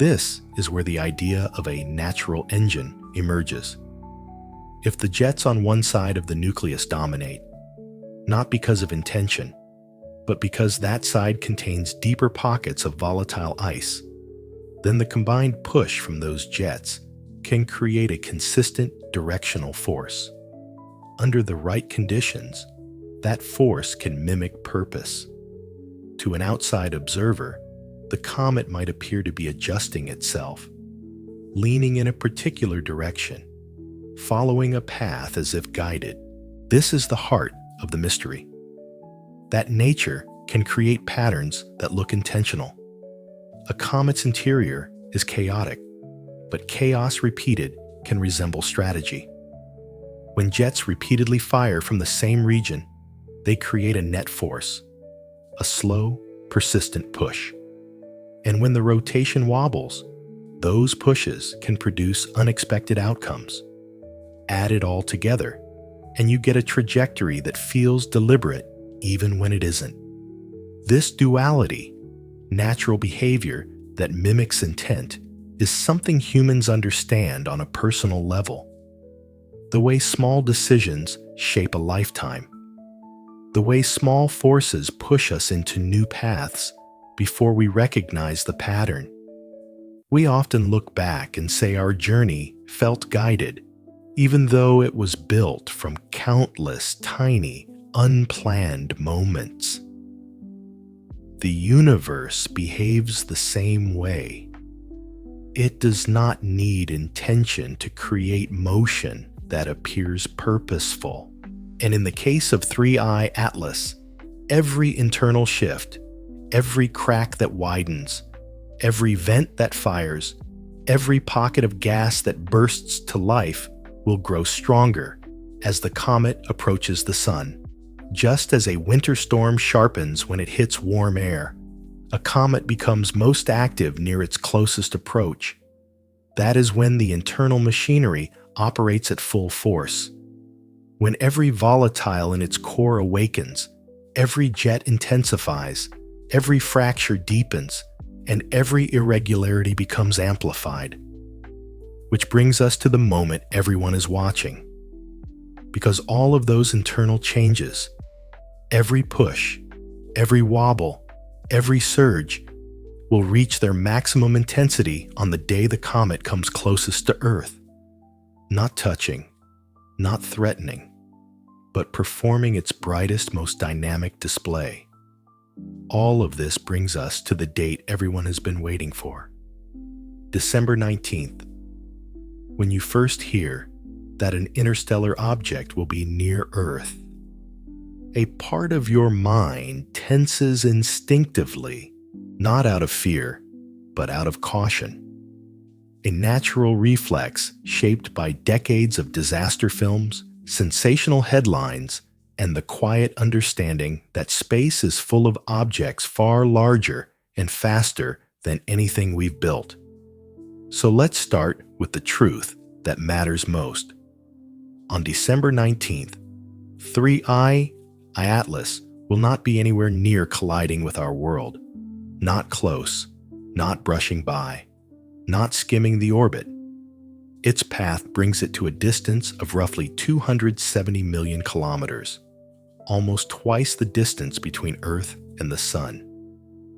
This is where the idea of a natural engine emerges. If the jets on one side of the nucleus dominate, not because of intention, but because that side contains deeper pockets of volatile ice, then the combined push from those jets can create a consistent directional force. Under the right conditions, that force can mimic purpose. To an outside observer, the comet might appear to be adjusting itself, leaning in a particular direction, following a path as if guided. This is the heart of the mystery. That nature can create patterns that look intentional. A comet's interior is chaotic, but chaos repeated can resemble strategy. When jets repeatedly fire from the same region, they create a net force, a slow, persistent push. And when the rotation wobbles, those pushes can produce unexpected outcomes. Add it all together, and you get a trajectory that feels deliberate even when it isn't. This duality, natural behavior that mimics intent, is something humans understand on a personal level. The way small decisions shape a lifetime. The way small forces push us into new paths before we recognize the pattern. We often look back and say our journey felt guided, even though it was built from countless tiny, unplanned moments. The universe behaves the same way. It does not need intention to create motion that appears purposeful. And in the case of 3I Atlas, every internal shift, every crack that widens, every vent that fires, every pocket of gas that bursts to life will grow stronger as the comet approaches the sun. Just as a winter storm sharpens when it hits warm air, a comet becomes most active near its closest approach. That is when the internal machinery operates at full force. When every volatile in its core awakens, every jet intensifies, every fracture deepens, and every irregularity becomes amplified. Which brings us to the moment everyone is watching. Because all of those internal changes, every push, every wobble, every surge, will reach their maximum intensity on the day the comet comes closest to Earth. Not touching, not threatening, but performing its brightest, most dynamic display. All of this brings us to the date everyone has been waiting for. December 19th. When you first hear that an interstellar object will be near Earth, a part of your mind tenses instinctively, not out of fear, but out of caution. A natural reflex shaped by decades of disaster films, sensational headlines, and the quiet understanding that space is full of objects far larger and faster than anything we've built. So let's start with the truth that matters most. On December 19th, 3I Atlas will not be anywhere near colliding with our world. Not close, not brushing by, not skimming the orbit. Its path brings it to a distance of roughly 270 million kilometers, almost twice the distance between Earth and the Sun.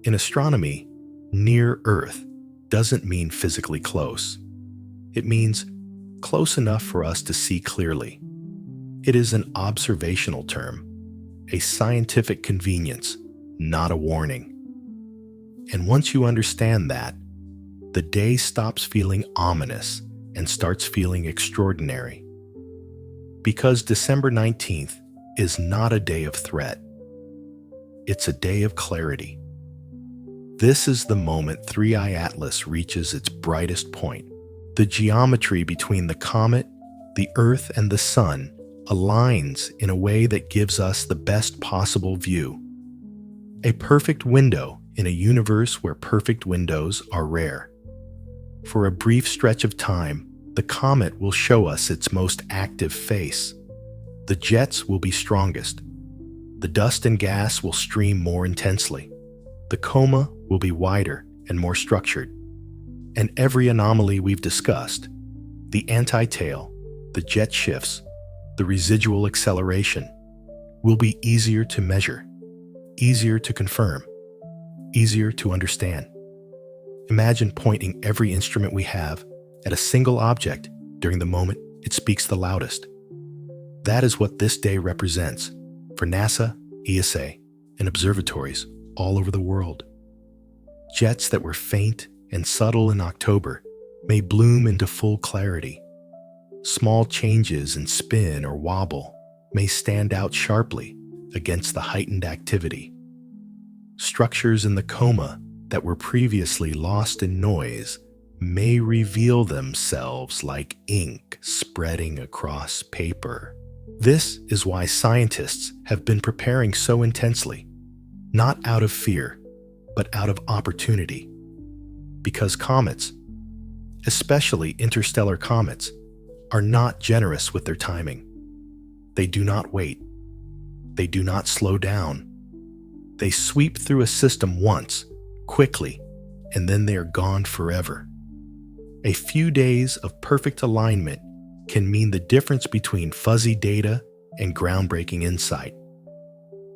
In astronomy, near Earth doesn't mean physically close. It means close enough for us to see clearly. It is an observational term, a scientific convenience, not a warning. And once you understand that, the day stops feeling ominous and starts feeling extraordinary. Because December 19th is not a day of threat. It's a day of clarity. This is the moment 3I Atlas reaches its brightest point. The geometry between the comet, the Earth, and the Sun aligns in a way that gives us the best possible view. A perfect window in a universe where perfect windows are rare. For a brief stretch of time, the comet will show us its most active face. The jets will be strongest. The dust and gas will stream more intensely. The coma will be wider and more structured. And every anomaly we've discussed, the anti-tail, the jet shifts, the residual acceleration, will be easier to measure, easier to confirm, easier to understand. Imagine pointing every instrument we have at a single object during the moment it speaks the loudest. That is what this day represents for NASA, ESA, and observatories all over the world. Jets that were faint and subtle in October may bloom into full clarity. Small changes in spin or wobble may stand out sharply against the heightened activity. Structures in the coma that were previously lost in noise may reveal themselves like ink spreading across paper. This is why scientists have been preparing so intensely, not out of fear, but out of opportunity. Because comets, especially interstellar comets, are not generous with their timing. They do not wait. They do not slow down. They sweep through a system once, quickly, and then they are gone forever. A few days of perfect alignment can mean the difference between fuzzy data and groundbreaking insight.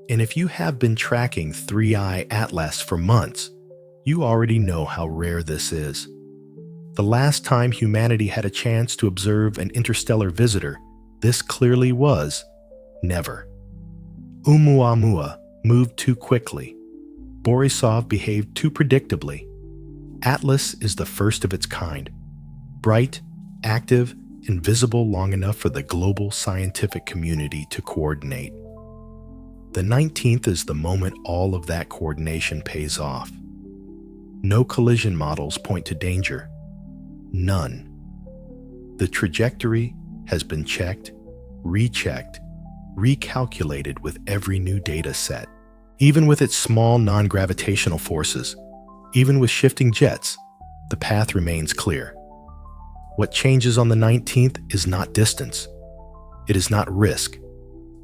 And if you have been tracking 3I Atlas for months, you already know how rare this is. The last time humanity had a chance to observe an interstellar visitor, this clearly was never. Oumuamua moved too quickly. Borisov behaved too predictably. Atlas is the first of its kind. Bright, active, and visible long enough for the global scientific community to coordinate. The 19th is the moment all of that coordination pays off. No collision models point to danger. None. The trajectory has been checked, rechecked, recalculated with every new data set. Even with its small non-gravitational forces, even with shifting jets, the path remains clear. What changes on the 19th is not distance. It is not risk.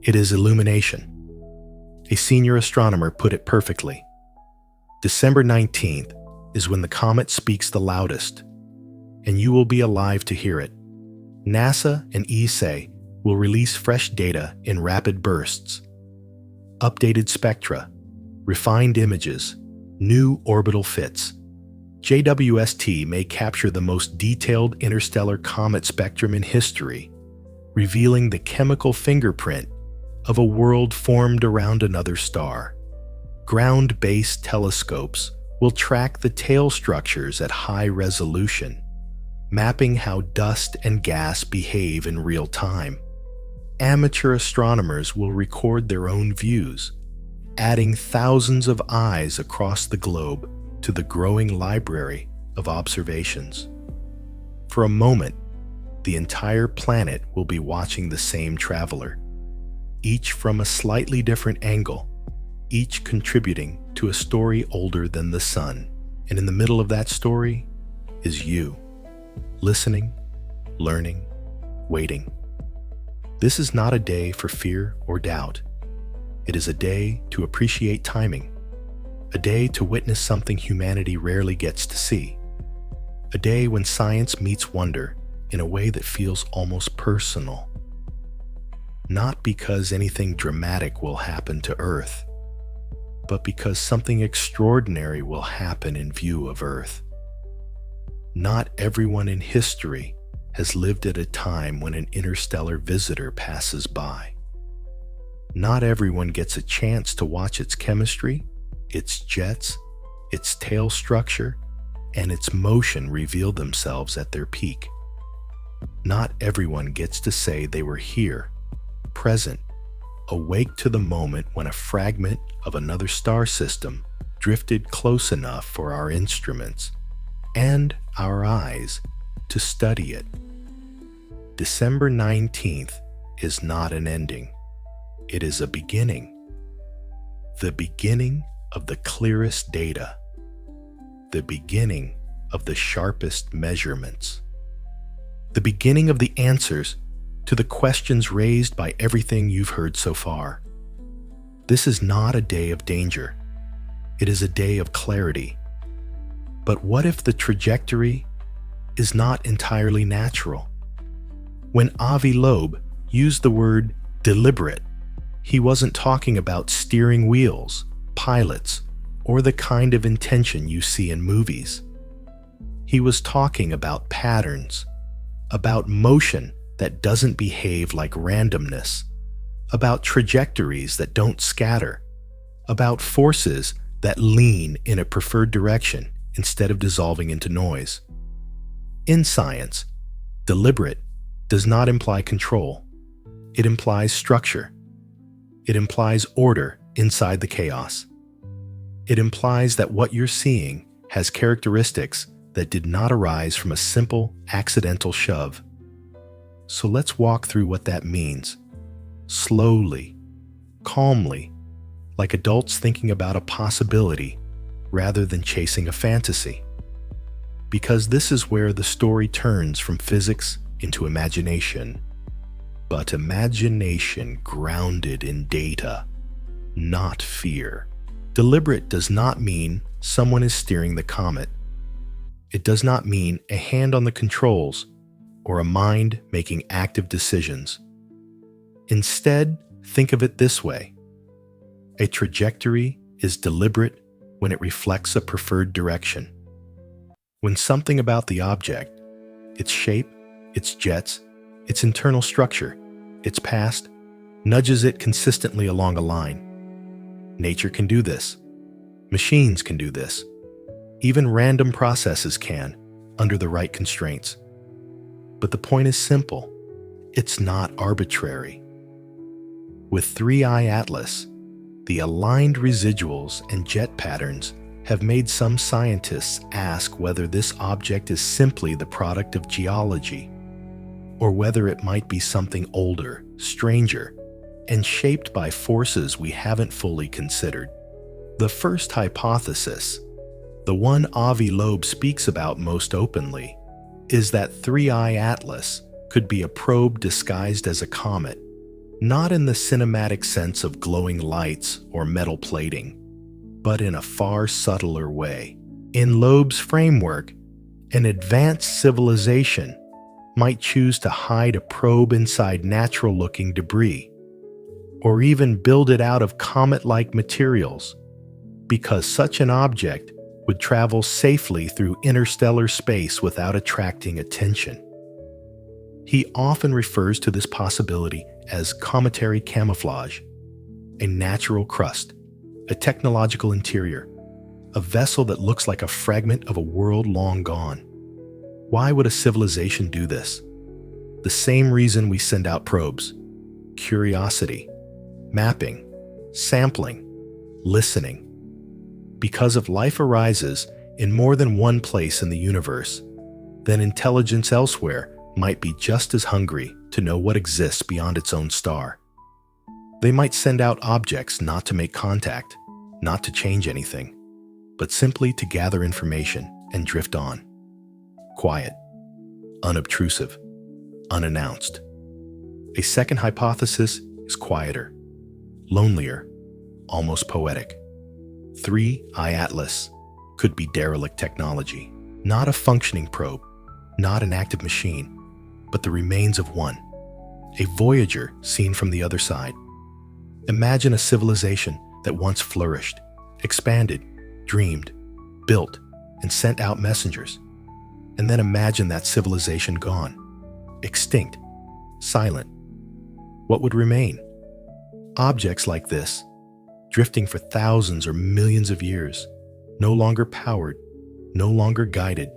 It is illumination. A senior astronomer put it perfectly. December 19th is when the comet speaks the loudest, and you will be alive to hear it. NASA and ESA will release fresh data in rapid bursts. Updated spectra, refined images, new orbital fits. JWST may capture the most detailed interstellar comet spectrum in history, revealing the chemical fingerprint of a world formed around another star. Ground-based telescopes will track the tail structures at high resolution, mapping how dust and gas behave in real time. Amateur astronomers will record their own views, adding thousands of eyes across the globe to the growing library of observations. For a moment, the entire planet will be watching the same traveler, each from a slightly different angle, each contributing to a story older than the sun. And in the middle of that story is you, listening, learning, waiting. This is not a day for fear or doubt. It is a day to appreciate timing, a day to witness something humanity rarely gets to see, a day when science meets wonder in a way that feels almost personal. Not because anything dramatic will happen to Earth, but because something extraordinary will happen in view of Earth. Not everyone in history has lived at a time when an interstellar visitor passes by. Not everyone gets a chance to watch its chemistry, its jets, its tail structure, and its motion reveal themselves at their peak. Not everyone gets to say they were here, present, awake to the moment when a fragment of another star system drifted close enough for our instruments and our eyes to study it. December 19th is not an ending. It is a beginning. The beginning of the clearest data. The beginning of the sharpest measurements. The beginning of the answers to the questions raised by everything you've heard so far. This is not a day of danger. It is a day of clarity. But what if the trajectory is not entirely natural? When Avi Loeb used the word deliberate, he wasn't talking about steering wheels, pilots, or the kind of intention you see in movies. He was talking about patterns, about motion that doesn't behave like randomness, about trajectories that don't scatter, about forces that lean in a preferred direction instead of dissolving into noise. In science, deliberate does not imply control. It implies structure. It implies order inside the chaos. It implies that what you're seeing has characteristics that did not arise from a simple, accidental shove. So let's walk through what that means. Slowly, calmly, like adults thinking about a possibility rather than chasing a fantasy. Because this is where the story turns from physics into imagination. But imagination grounded in data, not fear. Deliberate does not mean someone is steering the comet. It does not mean a hand on the controls or a mind making active decisions. Instead, think of it this way. A trajectory is deliberate when it reflects a preferred direction. When something about the object, its shape, its jets, its internal structure, its past, nudges it consistently along a line. Nature can do this. Machines can do this. Even random processes can, under the right constraints. But the point is simple. It's not arbitrary. With 3i Atlas, the aligned residuals and jet patterns have made some scientists ask whether this object is simply the product of geology, or whether it might be something older, stranger, and shaped by forces we haven't fully considered. The first hypothesis, the one Avi Loeb speaks about most openly, is that 3i Atlas could be a probe disguised as a comet, not in the cinematic sense of glowing lights or metal plating, but in a far subtler way. In Loeb's framework, an advanced civilization might choose to hide a probe inside natural-looking debris, or even build it out of comet-like materials, because such an object would travel safely through interstellar space without attracting attention. He often refers to this possibility as cometary camouflage, a natural crust, a technological interior, a vessel that looks like a fragment of a world long gone. Why would a civilization do this? The same reason we send out probes: curiosity, mapping, sampling, listening. Because if life arises in more than one place in the universe, then intelligence elsewhere might be just as hungry to know what exists beyond its own star. They might send out objects not to make contact, not to change anything, but simply to gather information and drift on. Quiet, unobtrusive, unannounced. A second hypothesis is quieter, lonelier, almost poetic. 3i Atlas could be derelict technology, not a functioning probe, not an active machine, but the remains of one, a Voyager seen from the other side. Imagine a civilization that once flourished, expanded, dreamed, built, and sent out messengers. And then imagine that civilization gone, extinct, silent. What would remain? Objects like this, drifting for thousands or millions of years, no longer powered, no longer guided,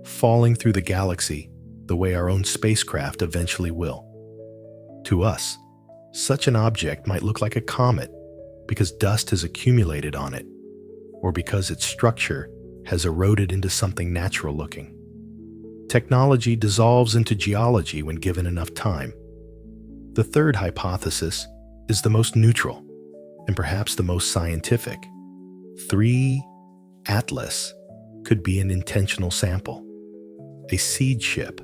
falling through the galaxy the way our own spacecraft eventually will. To us, such an object might look like a comet because dust has accumulated on it, or because its structure has eroded into something natural looking. Technology dissolves into geology when given enough time. The third hypothesis is the most neutral, and perhaps the most scientific. 3 Atlas could be an intentional sample, a seed ship,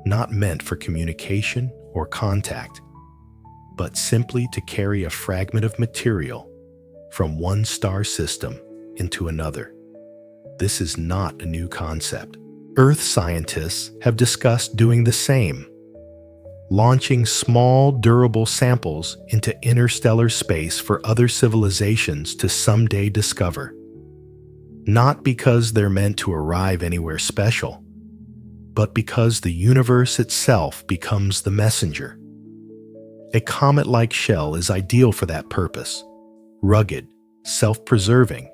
not meant for communication or contact, but simply to carry a fragment of material from one star system into another. This is not a new concept. Earth scientists have discussed doing the same, launching small, durable samples into interstellar space for other civilizations to someday discover. Not because they're meant to arrive anywhere special, but because the universe itself becomes the messenger. A comet-like shell is ideal for that purpose: rugged, self-preserving,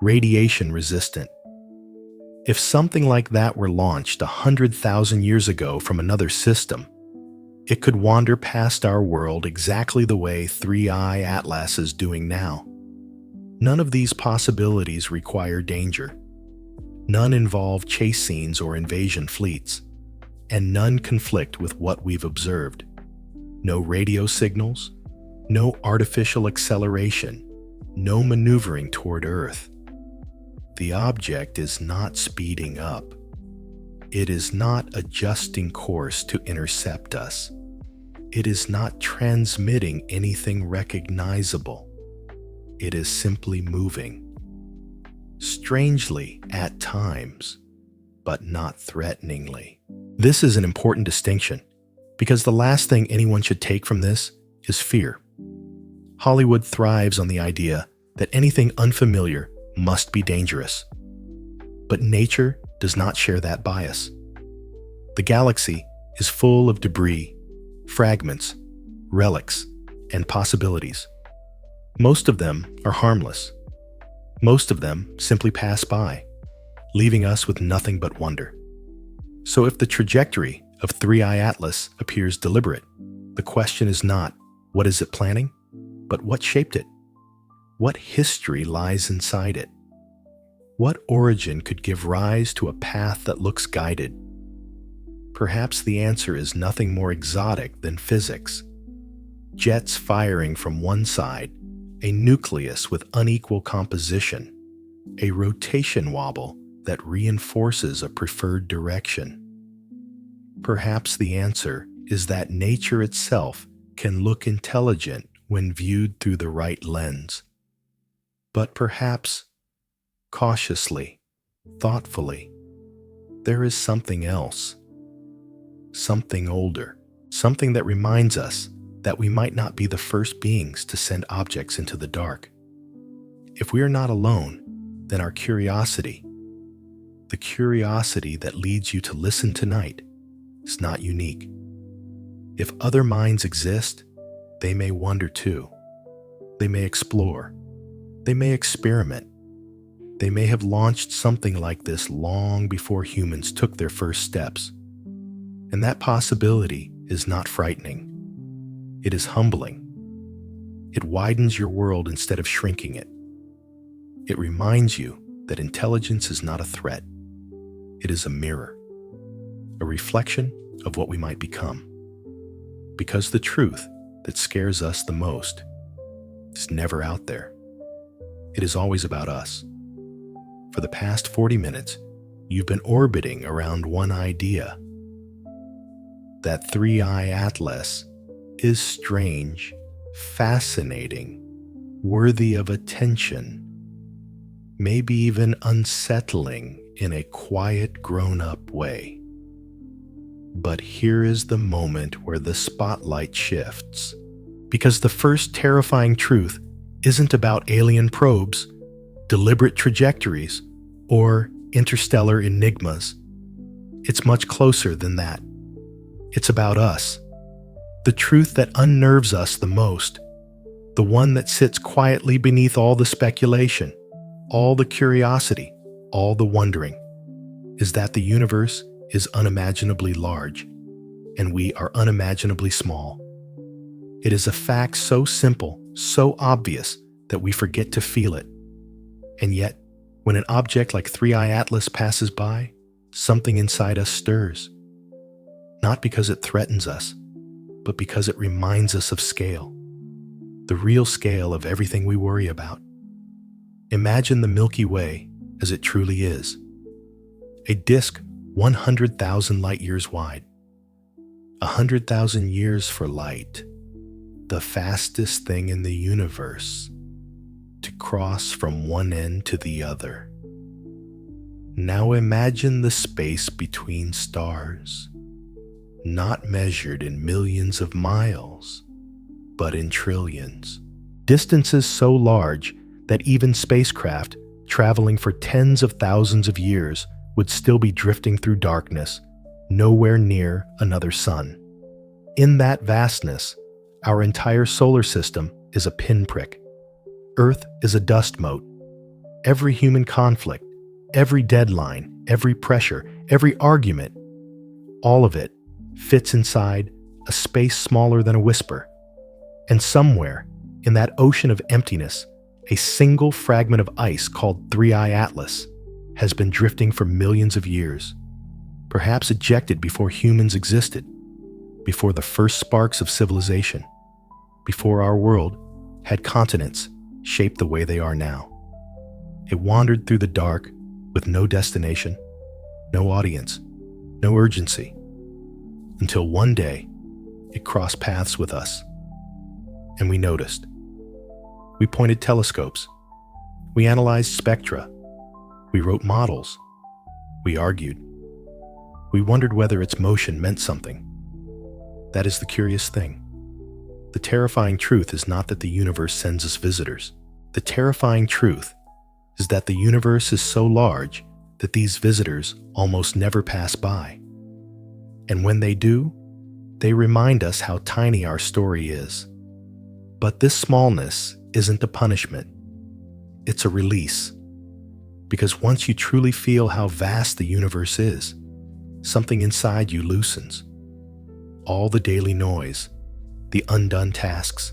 radiation-resistant. If something like that were launched 100,000 years ago from another system, it could wander past our world exactly the way 3i Atlas is doing now. None of these possibilities require danger. None involve chase scenes or invasion fleets, and none conflict with what we've observed. No radio signals, no artificial acceleration, no maneuvering toward Earth. The object is not speeding up. It is not adjusting course to intercept us. It is not transmitting anything recognizable. It is simply moving. Strangely at times, but not threateningly. This is an important distinction, because the last thing anyone should take from this is fear. Hollywood thrives on the idea that anything unfamiliar must be dangerous. But nature does not share that bias. The galaxy is full of debris, fragments, relics, and possibilities. Most of them are harmless. Most of them simply pass by, leaving us with nothing but wonder. So if the trajectory of 3i Atlas appears deliberate, the question is not, what is it planning, but what shaped it? What history lies inside it? What origin could give rise to a path that looks guided? Perhaps the answer is nothing more exotic than physics. Jets firing from one side, a nucleus with unequal composition, a rotation wobble that reinforces a preferred direction. Perhaps the answer is that nature itself can look intelligent when viewed through the right lens. But perhaps, cautiously, thoughtfully, there is something else. Something older, something that reminds us that we might not be the first beings to send objects into the dark. If we are not alone, then our curiosity, the curiosity that leads you to listen tonight, is not unique. If other minds exist, they may wonder too. They may explore. They may experiment. They may have launched something like this long before humans took their first steps. And that possibility is not frightening. It is humbling. It widens your world instead of shrinking it. It reminds you that intelligence is not a threat. It is a mirror, a reflection of what we might become. Because the truth that scares us the most is never out there. It is always about us. For the past 40 minutes, you've been orbiting around one idea. That 3i Atlas is strange, fascinating, worthy of attention, maybe even unsettling in a quiet, grown-up way. But here is the moment where the spotlight shifts. Because the first terrifying truth isn't about alien probes, deliberate trajectories, or interstellar enigmas. It's much closer than that. It's about us. The truth that unnerves us the most, the one that sits quietly beneath all the speculation, all the curiosity, all the wondering, is that the universe is unimaginably large, and we are unimaginably small. It is a fact so simple, so obvious, that we forget to feel it. And yet, when an object like 3i Atlas passes by, something inside us stirs. Not because it threatens us, but because it reminds us of scale, the real scale of everything we worry about. Imagine the Milky Way as it truly is, a disk 100,000 light years wide, 100,000 years for light, the fastest thing in the universe to cross from one end to the other. Now imagine the space between stars, not measured in millions of miles, but in trillions. Distances so large that even spacecraft traveling for tens of thousands of years would still be drifting through darkness, nowhere near another sun. In that vastness, our entire solar system is a pinprick. Earth is a dust mote. Every human conflict, every deadline, every pressure, every argument, all of it fits inside a space smaller than a whisper. And somewhere in that ocean of emptiness, a single fragment of ice called 3i Atlas has been drifting for millions of years, perhaps ejected before humans existed, before the first sparks of civilization, before our world had continents shaped the way they are now. It wandered through the dark with no destination, no audience, no urgency, until one day it crossed paths with us, and we noticed. We pointed telescopes. We analyzed spectra. We wrote models. We argued. We wondered whether its motion meant something. That is the curious thing. The terrifying truth is not that the universe sends us visitors. The terrifying truth is that the universe is so large that these visitors almost never pass by. And when they do, they remind us how tiny our story is. But this smallness isn't a punishment. It's a release. Because once you truly feel how vast the universe is, something inside you loosens. All the daily noise, the undone tasks,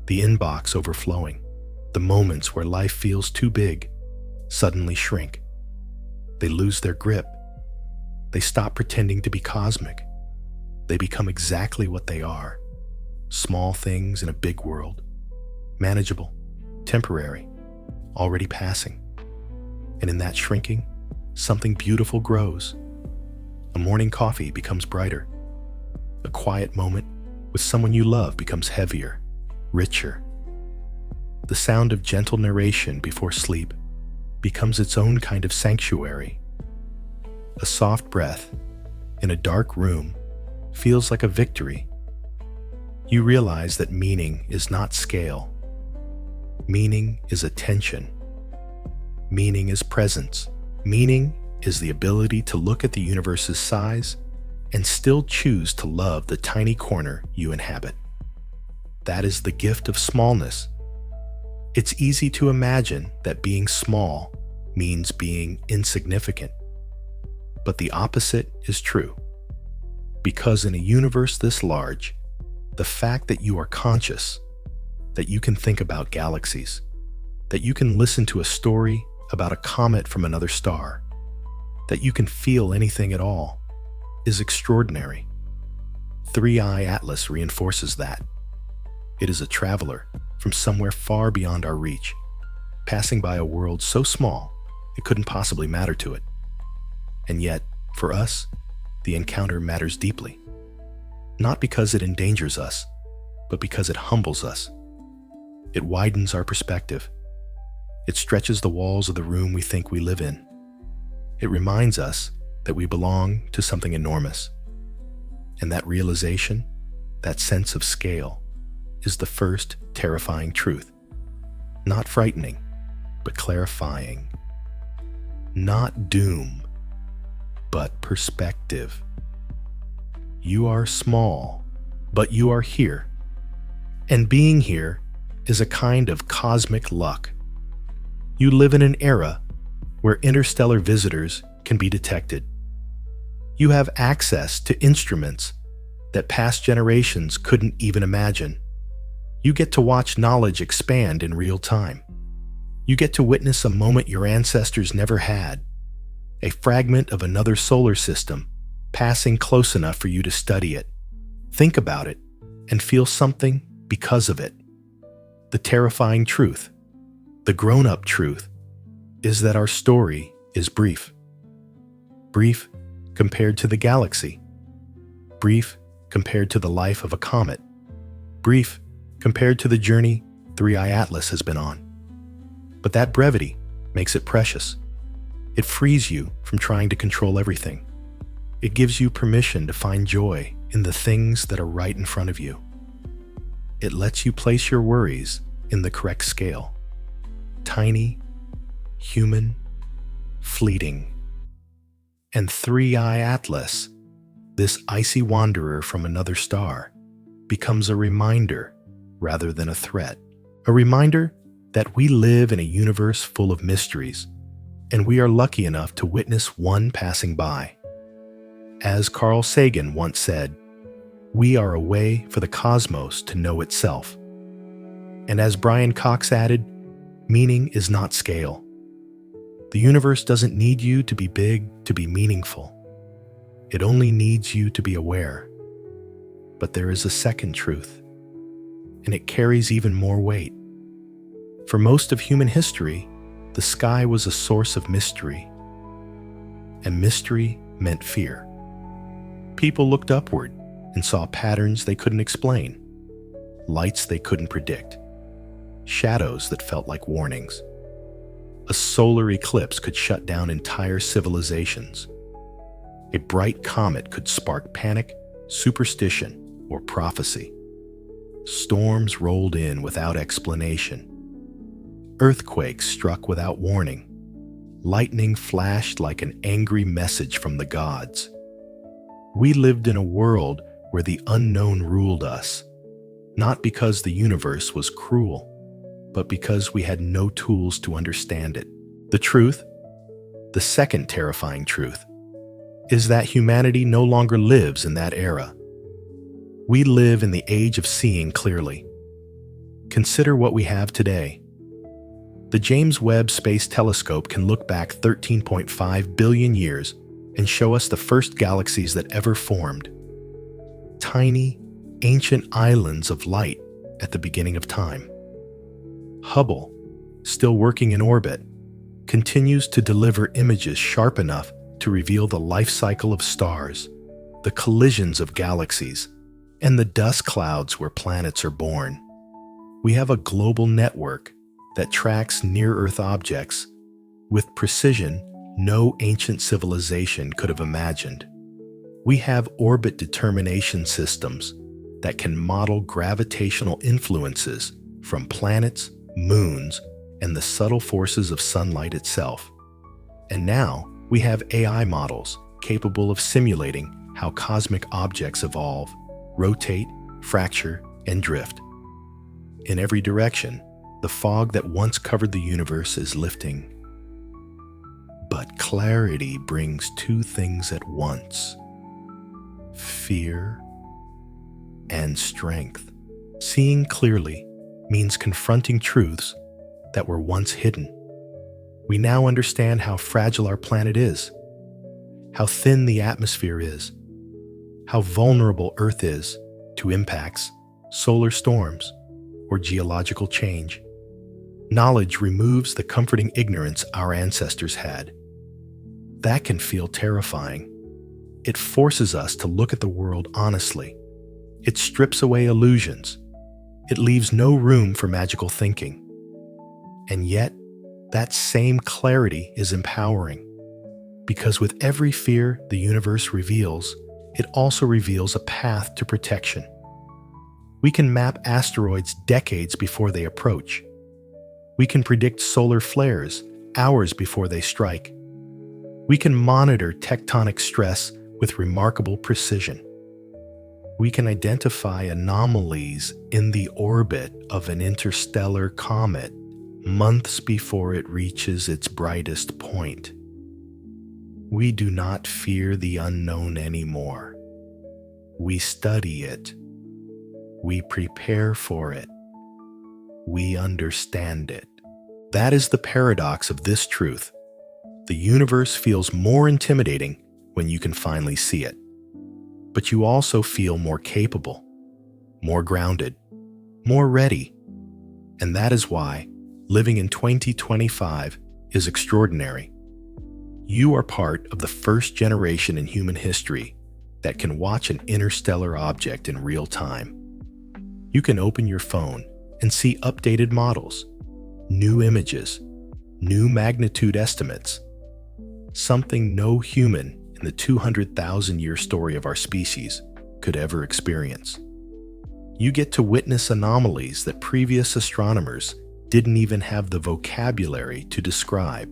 the inbox overflowing, the moments where life feels too big, suddenly shrink. They lose their grip. They stop pretending to be cosmic. They become exactly what they are. Small things in a big world. Manageable, temporary, already passing. And in that shrinking, something beautiful grows. A morning coffee becomes brighter. A quiet moment with someone you love becomes heavier, richer. The sound of gentle narration before sleep becomes its own kind of sanctuary. A soft breath in a dark room feels like a victory. You realize that meaning is not scale. Meaning is attention. Meaning is presence. Meaning is the ability to look at the universe's size and still choose to love the tiny corner you inhabit. That is the gift of smallness. It's easy to imagine that being small means being insignificant. But the opposite is true. Because in a universe this large, the fact that you are conscious, that you can think about galaxies, that you can listen to a story about a comet from another star, that you can feel anything at all, is extraordinary. 3i Atlas reinforces that. It is a traveler from somewhere far beyond our reach, passing by a world so small it couldn't possibly matter to it. And yet, for us, the encounter matters deeply. Not because it endangers us, but because it humbles us. It widens our perspective. It stretches the walls of the room we think we live in. It reminds us that we belong to something enormous. And that realization, that sense of scale, is the first terrifying truth. Not frightening, but clarifying. Not doom, but perspective. You are small, but you are here. And being here is a kind of cosmic luck. You live in an era where interstellar visitors can be detected. You have access to instruments that past generations couldn't even imagine. You get to watch knowledge expand in real time. You get to witness a moment your ancestors never had, a fragment of another solar system passing close enough for you to study it, think about it, and feel something because of it. The terrifying truth, the grown-up truth, is that our story is brief. Brief compared to the galaxy. Brief compared to the life of a comet. Brief compared to the journey 3i Atlas has been on. But that brevity makes it precious. It frees you from trying to control everything. It gives you permission to find joy in the things that are right in front of you. It lets you place your worries in the correct scale. Tiny, human, fleeting. And 3i Atlas, this icy wanderer from another star, becomes a reminder rather than a threat. A reminder that we live in a universe full of mysteries, and we are lucky enough to witness one passing by. As Carl Sagan once said, we are a way for the cosmos to know itself. And as Brian Cox added, meaning is not scale. The universe doesn't need you to be big to be meaningful. It only needs you to be aware. But there is a second truth, and it carries even more weight. For most of human history, the sky was a source of mystery, and mystery meant fear. People looked upward and saw patterns they couldn't explain, lights they couldn't predict, shadows that felt like warnings. A solar eclipse could shut down entire civilizations. A bright comet could spark panic, superstition, or prophecy. Storms rolled in without explanation. Earthquakes struck without warning. Lightning flashed like an angry message from the gods. We lived in a world where the unknown ruled us, not because the universe was cruel, but because we had no tools to understand it. The truth, the second terrifying truth, is that humanity no longer lives in that era. We live in the age of seeing clearly. Consider what we have today. The James Webb Space Telescope can look back 13.5 billion years and show us the first galaxies that ever formed. Tiny, ancient islands of light at the beginning of time. Hubble, still working in orbit, continues to deliver images sharp enough to reveal the life cycle of stars, the collisions of galaxies, and the dust clouds where planets are born. We have a global network that tracks near-Earth objects with precision no ancient civilization could have imagined. We have orbit determination systems that can model gravitational influences from planets, moons, and the subtle forces of sunlight itself. And now we have AI models capable of simulating how cosmic objects evolve, rotate, fracture, and drift. In every direction, the fog that once covered the universe is lifting. But clarity brings two things at once: fear and strength. Seeing clearly means confronting truths that were once hidden. We now understand how fragile our planet is, how thin the atmosphere is, how vulnerable Earth is to impacts, solar storms, or geological change. Knowledge removes the comforting ignorance our ancestors had. That can feel terrifying. It forces us to look at the world honestly. It strips away illusions. It leaves no room for magical thinking. And yet, that same clarity is empowering. Because with every fear the universe reveals, it also reveals a path to protection. We can map asteroids decades before they approach. We can predict solar flares hours before they strike. We can monitor tectonic stress with remarkable precision. We can identify anomalies in the orbit of an interstellar comet months before it reaches its brightest point. We do not fear the unknown anymore. We study it. We prepare for it. We understand it. That is the paradox of this truth. The universe feels more intimidating when you can finally see it. But you also feel more capable, more grounded, more ready. And that is why living in 2025 is extraordinary. You are part of the first generation in human history that can watch an interstellar object in real time. You can open your phone and see updated models, new images, new magnitude estimates, something no human in the 200,000-year story of our species could ever experience. You get to witness anomalies that previous astronomers didn't even have the vocabulary to describe.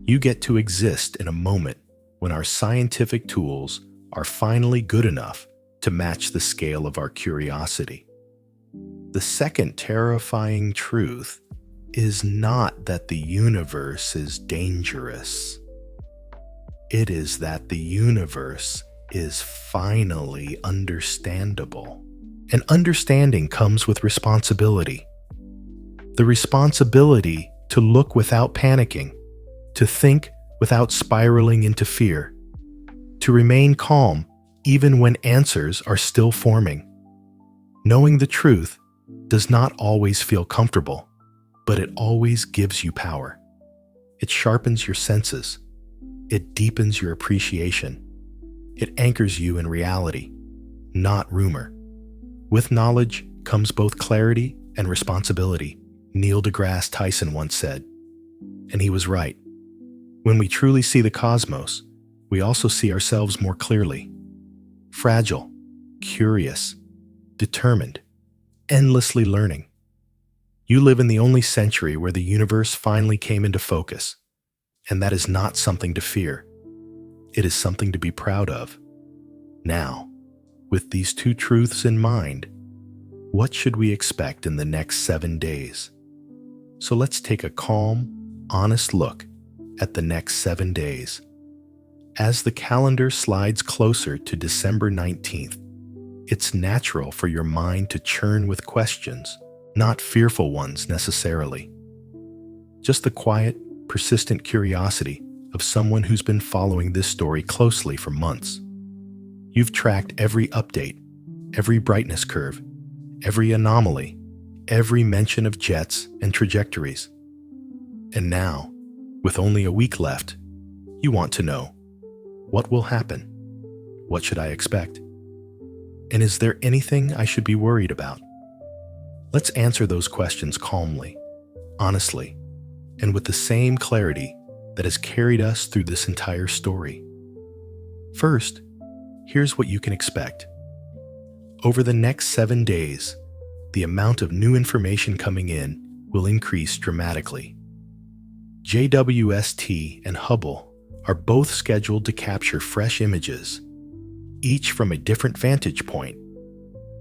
You get to exist in a moment when our scientific tools are finally good enough to match the scale of our curiosity. The second terrifying truth is not that the universe is dangerous. It is that the universe is finally understandable. And understanding comes with responsibility. The responsibility to look without panicking, to think without spiraling into fear, to remain calm even when answers are still forming. Knowing the truth does not always feel comfortable, but it always gives you power. It sharpens your senses. It deepens your appreciation. It anchors you in reality, not rumor. With knowledge comes both clarity and responsibility, Neil deGrasse Tyson once said. And he was right. When we truly see the cosmos, we also see ourselves more clearly. Fragile, curious, determined, endlessly learning. You live in the only century where the universe finally came into focus, and that is not something to fear. It is something to be proud of. Now, with these two truths in mind, what should we expect in the next 7 days? So let's take a calm, honest look at the next 7 days. As the calendar slides closer to December 19th, it's natural for your mind to churn with questions, not fearful ones necessarily. Just the quiet, persistent curiosity of someone who's been following this story closely for months. You've tracked every update, every brightness curve, every anomaly, every mention of jets and trajectories. And now, with only a week left, you want to know, what will happen? What should I expect? And is there anything I should be worried about? Let's answer those questions calmly, honestly, and with the same clarity that has carried us through this entire story. First, here's what you can expect. Over the next 7 days, the amount of new information coming in will increase dramatically. JWST and Hubble are both scheduled to capture fresh images, each from a different vantage point,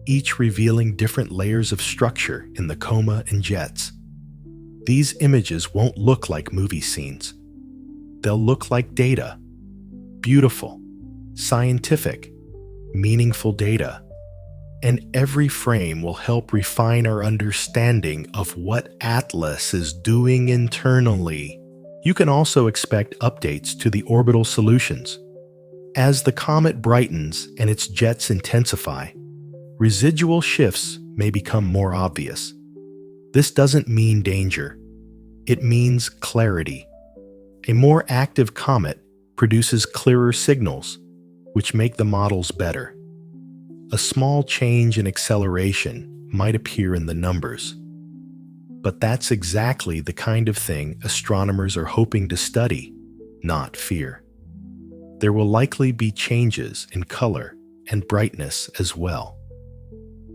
each revealing different layers of structure in the coma and jets. These images won't look like movie scenes. They'll look like data, beautiful, scientific, meaningful data, and every frame will help refine our understanding of what Atlas is doing internally. You can also expect updates to the orbital solutions. As the comet brightens and its jets intensify, residual shifts may become more obvious. This doesn't mean danger. It means clarity. A more active comet produces clearer signals, which make the models better. A small change in acceleration might appear in the numbers. But that's exactly the kind of thing astronomers are hoping to study, not fear. There will likely be changes in color and brightness as well.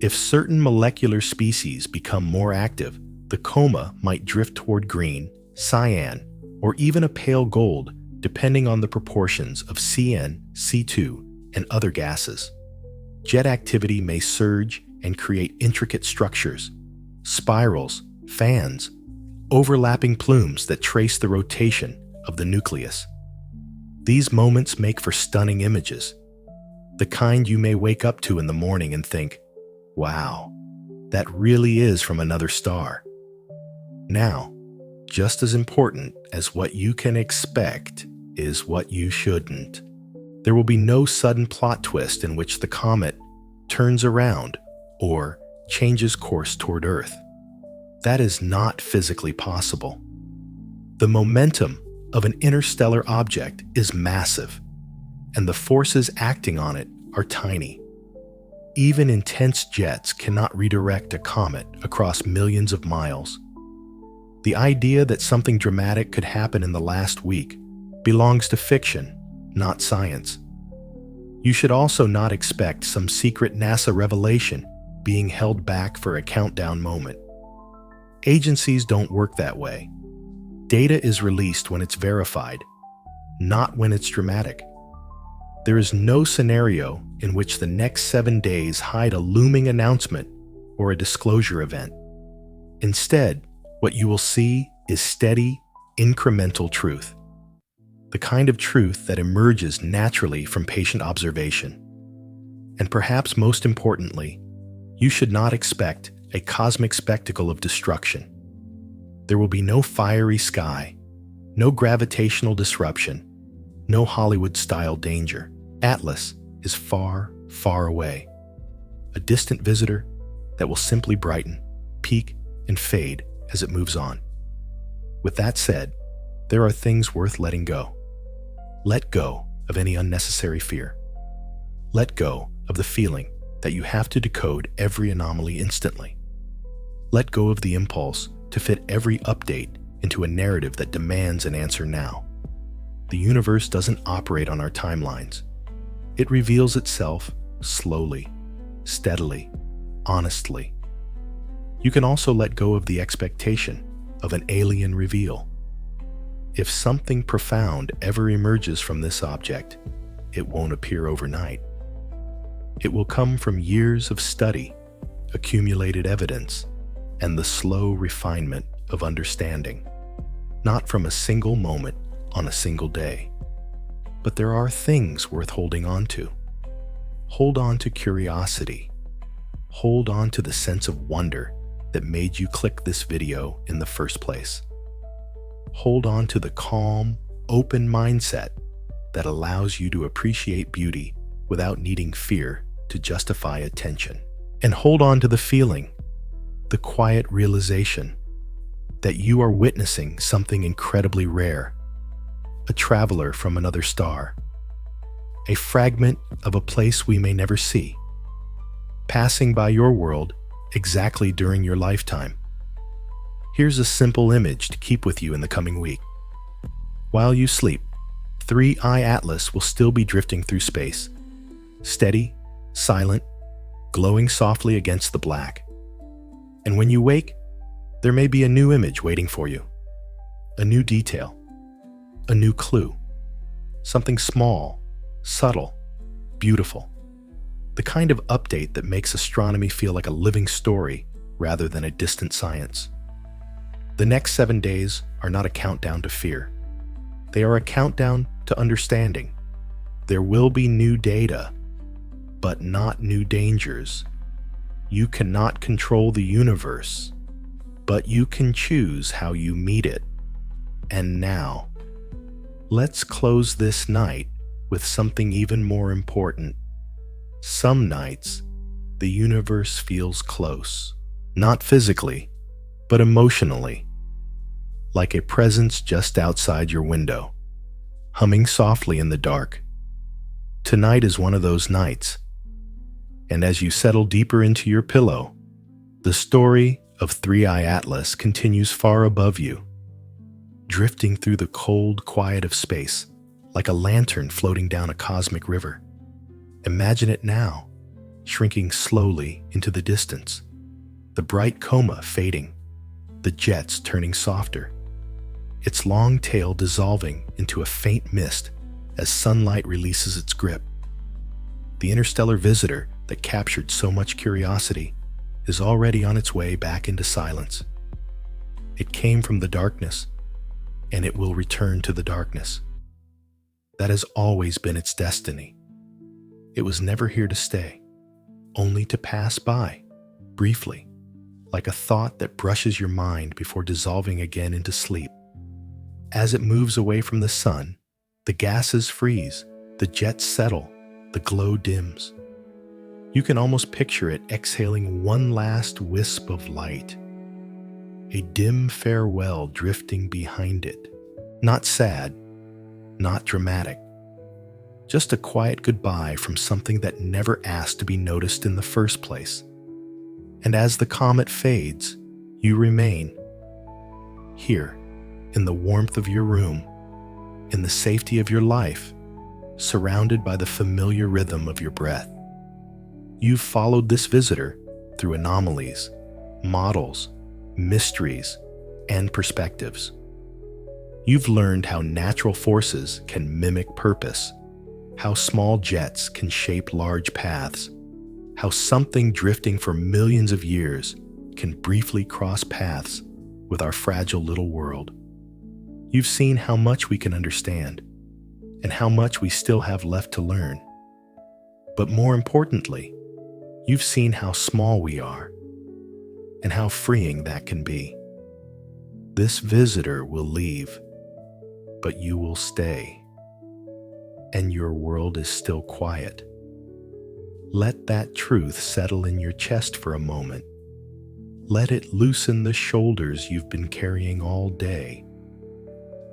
If certain molecular species become more active, the coma might drift toward green, cyan, or even a pale gold, depending on the proportions of CN, C2, and other gases. Jet activity may surge and create intricate structures, spirals, fans, overlapping plumes that trace the rotation of the nucleus. These moments make for stunning images, the kind you may wake up to in the morning and think, wow, that really is from another star. Now, just as important as what you can expect is what you shouldn't. There will be no sudden plot twist in which the comet turns around or changes course toward Earth. That is not physically possible. The momentum of an interstellar object is massive, and the forces acting on it are tiny. Even intense jets cannot redirect a comet across millions of miles. The idea that something dramatic could happen in the last week belongs to fiction, not science. You should also not expect some secret NASA revelation being held back for a countdown moment. Agencies don't work that way. Data is released when it's verified, not when it's dramatic. There is no scenario in which the next 7 days hide a looming announcement or a disclosure event. Instead, what you will see is steady, incremental truth. The kind of truth that emerges naturally from patient observation. And perhaps most importantly, you should not expect a cosmic spectacle of destruction. There will be no fiery sky, no gravitational disruption, no Hollywood-style danger. Atlas is far, far away. A distant visitor that will simply brighten, peak, and fade as it moves on. With that said, there are things worth letting go. Let go of any unnecessary fear. Let go of the feeling that you have to decode every anomaly instantly. Let go of the impulse to fit every update into a narrative that demands an answer now. The universe doesn't operate on our timelines. It reveals itself slowly, steadily, honestly. You can also let go of the expectation of an alien reveal. If something profound ever emerges from this object, it won't appear overnight. It will come from years of study, accumulated evidence, and the slow refinement of understanding, not from a single moment on a single day. But there are things worth holding on to. Hold on to curiosity. Hold on to the sense of wonder that made you click this video in the first place. Hold on to the calm, open mindset that allows you to appreciate beauty without needing fear to justify attention. And hold on to the feeling, the quiet realization that you are witnessing something incredibly rare, a traveler from another star, a fragment of a place we may never see, passing by your world exactly during your lifetime. Here's a simple image to keep with you in the coming week. While you sleep, 3i Atlas will still be drifting through space, steady, silent, glowing softly against the black. And when you wake, there may be a new image waiting for you, a new detail, a new clue, something small, subtle, beautiful, the kind of update that makes astronomy feel like a living story rather than a distant science. The next 7 days are not a countdown to fear. They are a countdown to understanding. There will be new data, but not new dangers. You cannot control the universe, but you can choose how you meet it. And now, let's close this night with something even more important. Some nights, the universe feels close, not physically, but emotionally, like a presence just outside your window, humming softly in the dark. Tonight is one of those nights, and as you settle deeper into your pillow, the story of 3i Atlas continues far above you, drifting through the cold quiet of space like a lantern floating down a cosmic river. Imagine it now, shrinking slowly into the distance, the bright coma fading, the jets turning softer, its long tail dissolving into a faint mist as sunlight releases its grip. The interstellar visitor that captured so much curiosity is already on its way back into silence. It came from the darkness, and it will return to the darkness. That has always been its destiny. It was never here to stay, only to pass by, briefly, like a thought that brushes your mind before dissolving again into sleep. As it moves away from the sun, the gases freeze, the jets settle, the glow dims. You can almost picture it exhaling one last wisp of light, a dim farewell drifting behind it. Not sad, not dramatic, just a quiet goodbye from something that never asked to be noticed in the first place. And as the comet fades, you remain here, in the warmth of your room, in the safety of your life, surrounded by the familiar rhythm of your breath. You've followed this visitor through anomalies, models, mysteries, and perspectives. You've learned how natural forces can mimic purpose, how small jets can shape large paths, how something drifting for millions of years can briefly cross paths with our fragile little world. You've seen how much we can understand and how much we still have left to learn. But more importantly, you've seen how small we are and how freeing that can be. This visitor will leave, but you will stay, and your world is still quiet. Let that truth settle in your chest for a moment. Let it loosen the shoulders you've been carrying all day.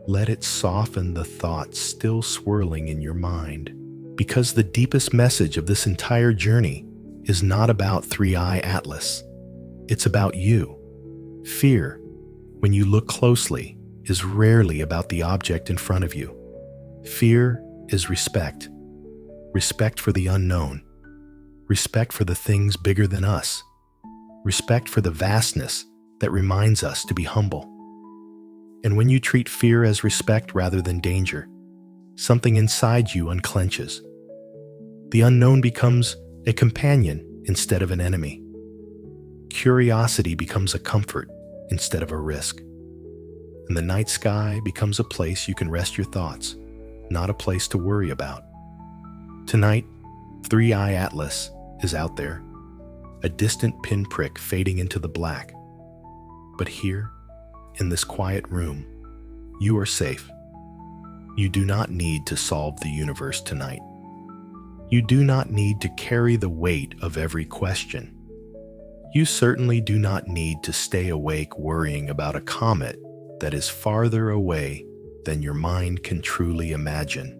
Let it soften the thoughts still swirling in your mind, because the deepest message of this entire journey is not about 3i Atlas. It's about you. Fear, when you look closely, is rarely about the object in front of you. Fear is respect. Respect for the unknown. Respect for the things bigger than us. respect for the vastness that reminds us to be humble. And when you treat fear as respect rather than danger, something inside you unclenches. The unknown becomes a companion instead of an enemy. Curiosity becomes a comfort instead of a risk. And the night sky becomes a place you can rest your thoughts, not a place to worry about. Tonight, 3-Eye Atlas is out there, a distant pinprick fading into the black. But here, in this quiet room, you are safe. You do not need to solve the universe tonight. You do not need to carry the weight of every question. You certainly do not need to stay awake worrying about a comet that is farther away than your mind can truly imagine.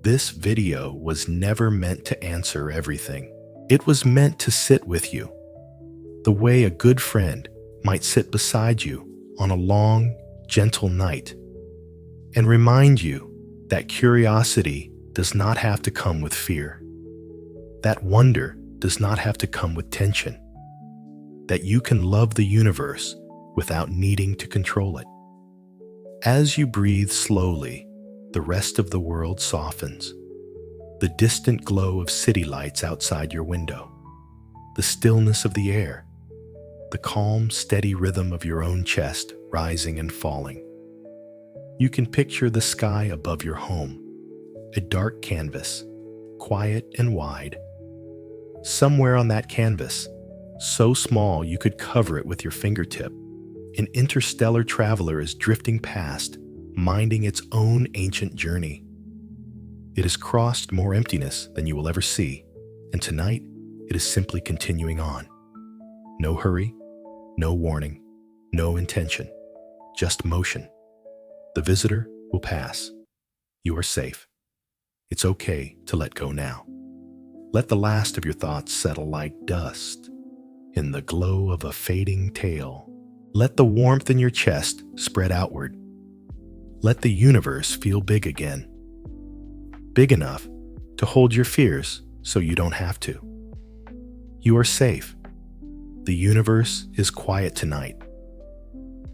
This video was never meant to answer everything. It was meant to sit with you, the way a good friend might sit beside you on a long, gentle night, and remind you that curiosity does not have to come with fear, that wonder does not have to come with tension, that you can love the universe without needing to control it. As you breathe slowly, the rest of the world softens. The distant glow of city lights outside your window, the stillness of the air, the calm, steady rhythm of your own chest rising and falling. You can picture the sky above your home, a dark canvas, quiet and wide. Somewhere on that canvas, so small you could cover it with your fingertip, an interstellar traveler is drifting past, minding its own ancient journey. It has crossed more emptiness than you will ever see, and tonight it is simply continuing on. No hurry, no warning, no intention, just motion. The visitor will pass. You are safe. It's okay to let go now. Let the last of your thoughts settle like dust in the glow of a fading tail. Let the warmth in your chest spread outward. Let the universe feel big again. Big enough to hold your fears so you don't have to. You are safe. The universe is quiet tonight.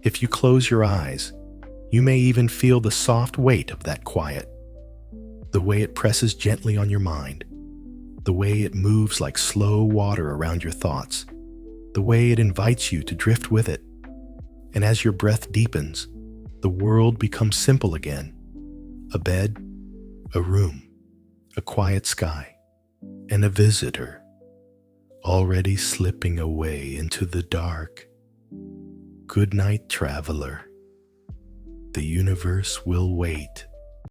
If you close your eyes, you may even feel the soft weight of that quiet, the way it presses gently on your mind, the way it moves like slow water around your thoughts, the way it invites you to drift with it. And as your breath deepens, the world becomes simple again. A bed, a room, a quiet sky, and a visitor, already slipping away into the dark. Good night, traveler. The universe will wait.